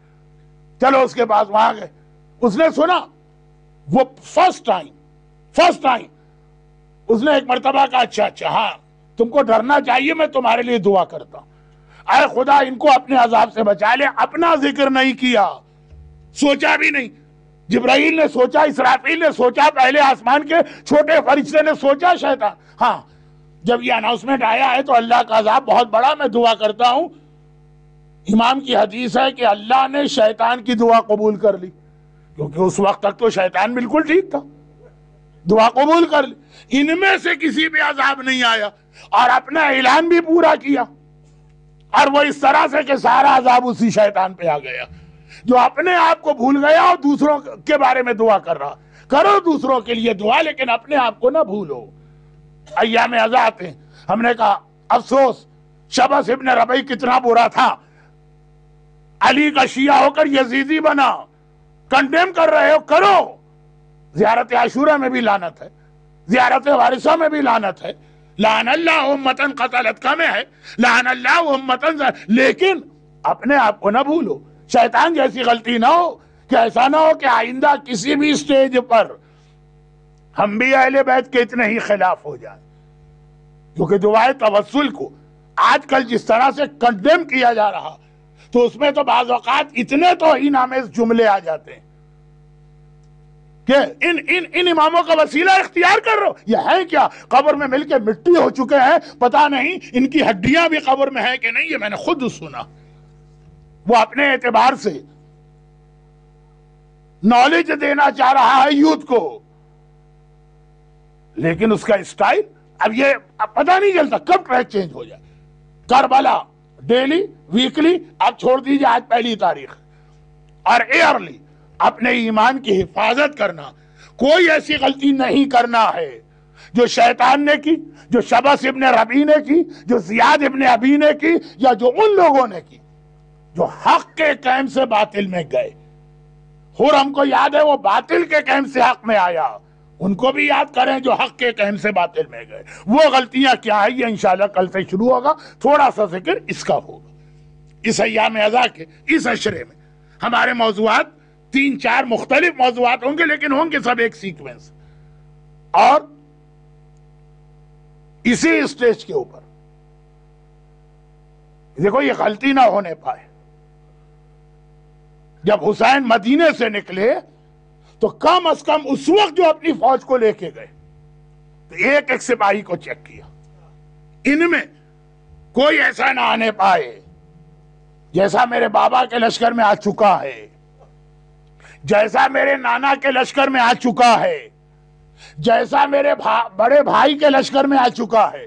چلو اس کے پاس وہاں گئے، اس نے سنا، وہ فرسٹ ٹائم اس نے ایک مرتبہ کہا اچھا ہاں تم کو ڈرنا چاہیے، میں تمہارے لیے دعا کرتا ہوں، اے خدا ان کو اپنے عذاب سے بچا لے۔ اپنا ذکر نہیں کیا، سوچا بھی نہیں۔ جبرائیل نے سوچا، اسرافیل نے سوچا، پہلے آسمان کے چھوٹے فرشتے نے سوچا، شیطان ہاں جب یہ اناؤنسمنٹ آیا ہے تو اللہ کا عذاب بہت بڑا، میں دعا کرتا ہوں۔ امام کی حدیث ہے کہ اللہ نے شیطان کی دعا قبول کر لی، کیونکہ اس وقت تک تو شیطان بالکل ٹھیک تھا، دعا قبول کر لی۔ ان میں سے کسی پہ عذاب نہیں آیا، اور اپنا اعلان بھی پورا کیا، اور وہ اس طرح سے کہ سارا عذاب اسی شیطان پہ آ گیا جو اپنے آپ کو بھول گیا اور دوسروں کے بارے میں دعا کر رہا۔ کرو دوسروں کے لیے دعا، لیکن اپنے آپ کو نہ بھولو۔ ایام عزا آتے ہیں، ہم نے کہا افسوس شبس ابن ربیع کتنا برا تھا، علی کا شیعہ ہو کر یزیدی بنا، کنڈیم کر رہے ہو، کرو۔ زیارت عاشورہ میں بھی لعنت ہے، زیارت وارثہ میں بھی لعنت ہے، لعن اللہ امتن قتلت کا میں ہے، لعن اللہ امتن، لیکن اپنے آپ کو نہ بھولو۔ شیطان جیسی غلطی نہ ہو کہ ایسا نہ ہو کہ آئندہ کسی بھی اسٹیج پر ہم بھی اہل بیت کے اتنے ہی خلاف ہو جائیں، کیونکہ دعائے توسل کو آج کل جس طرح سے کنڈیم کیا جا رہا، تو اس میں تو بعض اوقات اتنے توہین آمیز جملے آ جاتے ہیں کہ ان اماموں کا وسیلہ اختیار کر رہو، یہ ہے کیا؟ قبر میں مل کے مٹی ہو چکے ہیں، پتہ نہیں ان کی ہڈیاں بھی قبر میں ہیں کہ نہیں، یہ میں نے خود سنا۔ وہ اپنے اعتبار سے نالج دینا چاہ رہا ہے یوتھ کو، لیکن اس کا اسٹائل اب یہ پتہ نہیں چلتا کب ٹریک چینج ہو جائے۔ کربلا ڈیلی ویکلی، اب چھوڑ دیجئے آج پہلی تاریخ، اور ایئرلی اپنے ایمان کی حفاظت کرنا، کوئی ایسی غلطی نہیں کرنا ہے جو شیطان نے کی، جو شبس ابن ربیع نے کی، جو زیاد ابن ابی نے کی، یا جو ان لوگوں نے کی جو حق کے کیم سے باطل میں گئے۔ ہم کو یاد ہے وہ باطل کے کیم سے حق میں آیا، ان کو بھی یاد کریں جو حق کے کیم سے باطل میں گئے۔ وہ غلطیاں کیا ہیں یہ انشاءاللہ کل سے شروع ہوگا، تھوڑا سا ذکر اس کا ہوگا۔ اس ایام عزا کے اس عشرے میں ہمارے موضوعات 3-4 مختلف موضوعات ہوں گے، لیکن ہوں گے سب ایک سیکوینس، اور اسی اسٹیج کے اوپر دیکھو یہ غلطی نہ ہونے پائے۔ جب حسین مدینے سے نکلے تو کم از کم اس وقت جو اپنی فوج کو لے کے گئے تو ایک ایک سپاہی کو چیک کیا، ان میں کوئی ایسا نہ آنے پائے جیسا میرے بابا کے لشکر میں آ چکا ہے، جیسا میرے نانا کے لشکر میں آ چکا ہے، جیسا میرے بڑے بھائی کے لشکر میں آ چکا ہے۔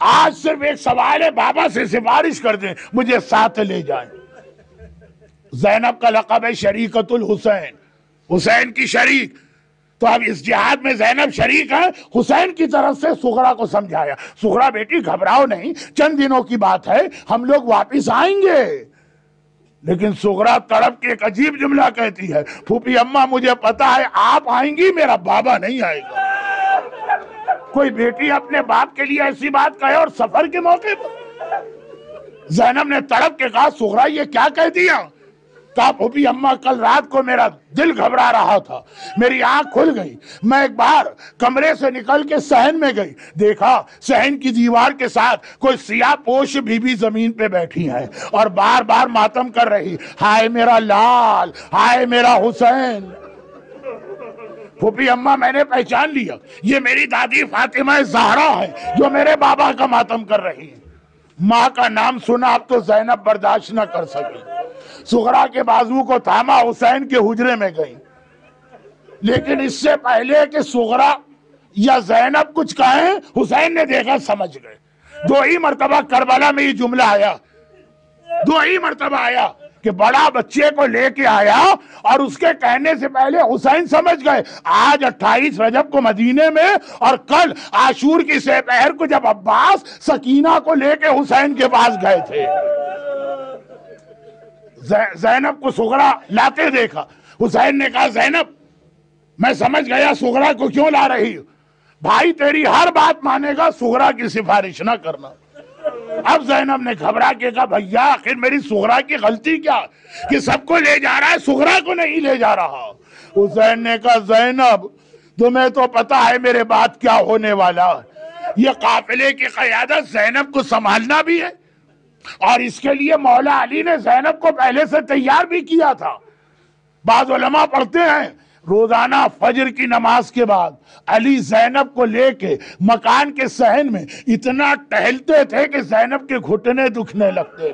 آج صرف ایک سوال ہے، بابا سے سفارش کر دیں مجھے ساتھ لے جائیں۔ زینب کا لقب ہے شریکت الحسین، حسین کی شریک، تو اب اس جہاد میں زینب شریک ہے۔ حسین کی طرف سے سغرا کو سمجھایا، سغرا بیٹی گھبراؤ نہیں، چند دنوں کی بات ہے، ہم لوگ واپس آئیں گے۔ لیکن سغرا تڑپ کے ایک عجیب جملہ کہتی ہے، پھوپھی اماں مجھے پتا ہے آپ آئیں گی، میرا بابا نہیں آئے گا۔ کوئی بیٹی اپنے باپ کے لیے ایسی بات کہے اور سفر کے موقع پر؟ زینب نے تڑپ کے کہا سغرا یہ کیا کہہ دیا؟ کہا پھوپھی اماں کل رات کو میرا دل گھبرا رہا تھا، میری آنکھ کھل گئی، میں ایک بار کمرے سے نکل کے صحن میں گئی، دیکھا صحن کی دیوار کے ساتھ کوئی سیاہ پوش بی بی زمین پہ بیٹھی ہیں اور بار بار ماتم کر رہی، ہائے میرا لال، ہائے میرا حسین۔ پھوپھی اماں میں نے پہچان لیا، یہ میری دادی فاطمہ زہرا ہے جو میرے بابا کا ماتم کر رہی ہے۔ ماں کا نام سنا اب تو زینب برداشت نہ کر سکی، سغرا کے بازو کو تھاما، حسین کے حجرے میں گئی۔ لیکن اس سے پہلے کہ سغرا یا زینب کچھ کہیں، حسین نے دیکھا سمجھ گئے۔ دو ہی مرتبہ کربلا میں یہ جملہ آیا، دو ہی مرتبہ آیا کہ بڑا بچے کو لے کے آیا، اور اس کے کہنے سے پہلے حسین سمجھ گئے آج 28 رجب کو مدینے میں اور کل عاشور کی سہ پہر کو جب عباس سکینہ کو لے کے حسین کے پاس گئے تھے۔ زینب کو سغرا لاتے دیکھا، حسین نے کہا زینب میں سمجھ گیا سغرا کو کیوں لا رہی ہو، بھائی تیری ہر بات مانے گا، سغرا کی سفارش نہ کرنا۔ اب زینب نے گھبرا کے کہا بھیا آخر میری سغرا کی غلطی کیا کہ سب کو لے جا رہا ہے، سغرا کو نہیں لے جا رہا۔ حسین نے کہا زینب تمہیں تو پتا ہے میرے بات کیا ہونے والا، یہ قافلے کی قیادت زینب کو سنبھالنا بھی ہے، اور اس کے لیے مولا علی نے زینب کو پہلے سے تیار بھی کیا تھا۔ بعض علماء پڑھتے ہیں روزانہ فجر کی نماز کے بعد علی زینب کو لے کے مکان کے صحن میں اتنا ٹہلتے تھے کہ زینب کے گھٹنے دکھنے لگتے۔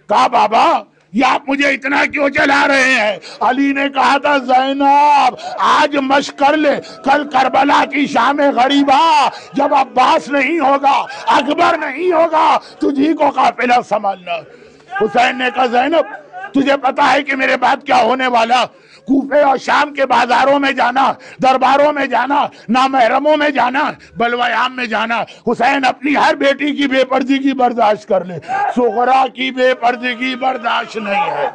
کہا بابا یہ آپ مجھے اتنا کیوں چلا رہے ہیں؟ علی نے کہا تھا زینب آج مشق کر لے، کل کربلا کی شام غریبا جب عباس نہیں ہوگا، اکبر نہیں ہوگا، تجھی کو قافلہ سنبھالنا۔ حسین نے کہا زینب تجھے پتا ہے کہ میرے بعد کیا ہونے والا؟ کوفے اور شام کے بازاروں میں جانا، درباروں میں جانا، نامحرموں میں جانا، بلوہ عام میں جانا۔ حسین اپنی ہر بیٹی کی بے پردگی برداشت کر لے، سغرا کی بے پردگی برداشت نہیں ہے۔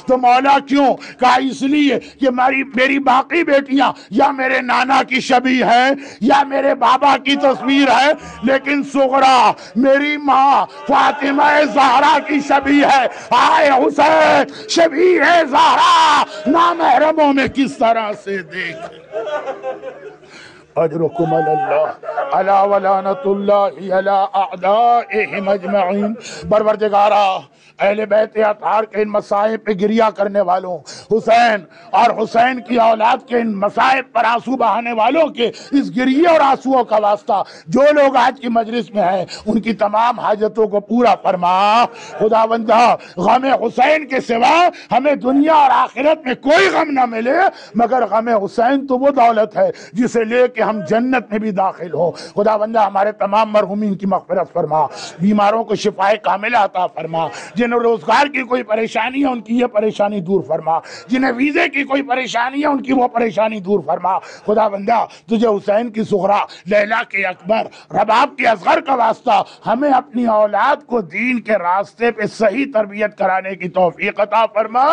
تو مولا کیوں؟ کہا اس لیے کہ میری باقی بیٹیاں یا میرے نانا کی شبیہ ہیں یا میرے بابا کی تصویر ہے، لیکن سغرا میری ماں فاطمہ زہرا کی شبیہ ہے۔ آئے حسین شبیہ زہرا نامحرموں میں کس طرح سے دیکھ۔ اجرکم اللہ علی ولعنۃ اللہ علی اعدائہم اجمعین۔ پروردگارا اہل بیت اطہار کے ان مصائب پہ گریہ کرنے والوں، حسین اور حسین کی اولاد کے ان مصائب پر آنسو بہانے والوں کے اس گریہ اور آنسوؤں کا واسطہ جو لوگ آج کی مجلس میں ہیں ان کی تمام حاجتوں کو پورا فرما۔ خداوندہ غم حسین کے سوا ہمیں دنیا اور آخرت میں کوئی غم نہ ملے مگر غم حسین تو وہ دولت ہے جسے لے کے ہم جنت میں بھی داخل ہو۔ خداوندہ ہمارے تمام مرحومین کی مغفرت فرما، بیماروں کو شفائے کاملہ عطا فرما، جنہیں روزگار کی کوئی پریشانی ہے ان کی یہ پریشانی دور فرما، جنہیں ویزے کی کوئی پریشانی ہے ان کی وہ پریشانی دور فرما۔ خداوندہ تجھے حسین کی زہرا، لیلا کے اکبر، رباب کے اصغر کا واسطہ ہمیں اپنی اولاد کو دین کے راستے پہ صحیح تربیت کرانے کی توفیق عطا فرما۔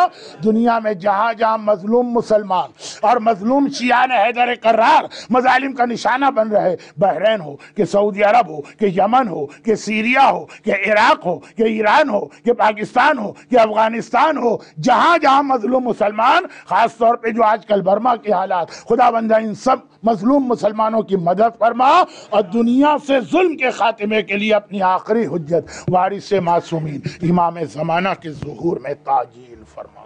دنیا میں جہاں جہاں مظلوم مسلمان اور مظلوم شیعان حیدر کرار مظالم کا نشانہ بن رہے، بحرین ہو کہ سعودی عرب ہو کہ یمن ہو کہ سیریا ہو کہ عراق ہو کہ ایران ہو کہ پاکستان ہو کہ افغانستان ہو، جہاں جہاں مظلوم مسلمان، خاص طور پہ جو آج کل برما کے حالات، خداوندہ ان سب مظلوم مسلمانوں کی مدد فرما اور دنیا سے ظلم کے خاتمے کے لیے اپنی آخری حجت وارث معصومین امام زمانہ کے ظہور میں تعجیل فرما۔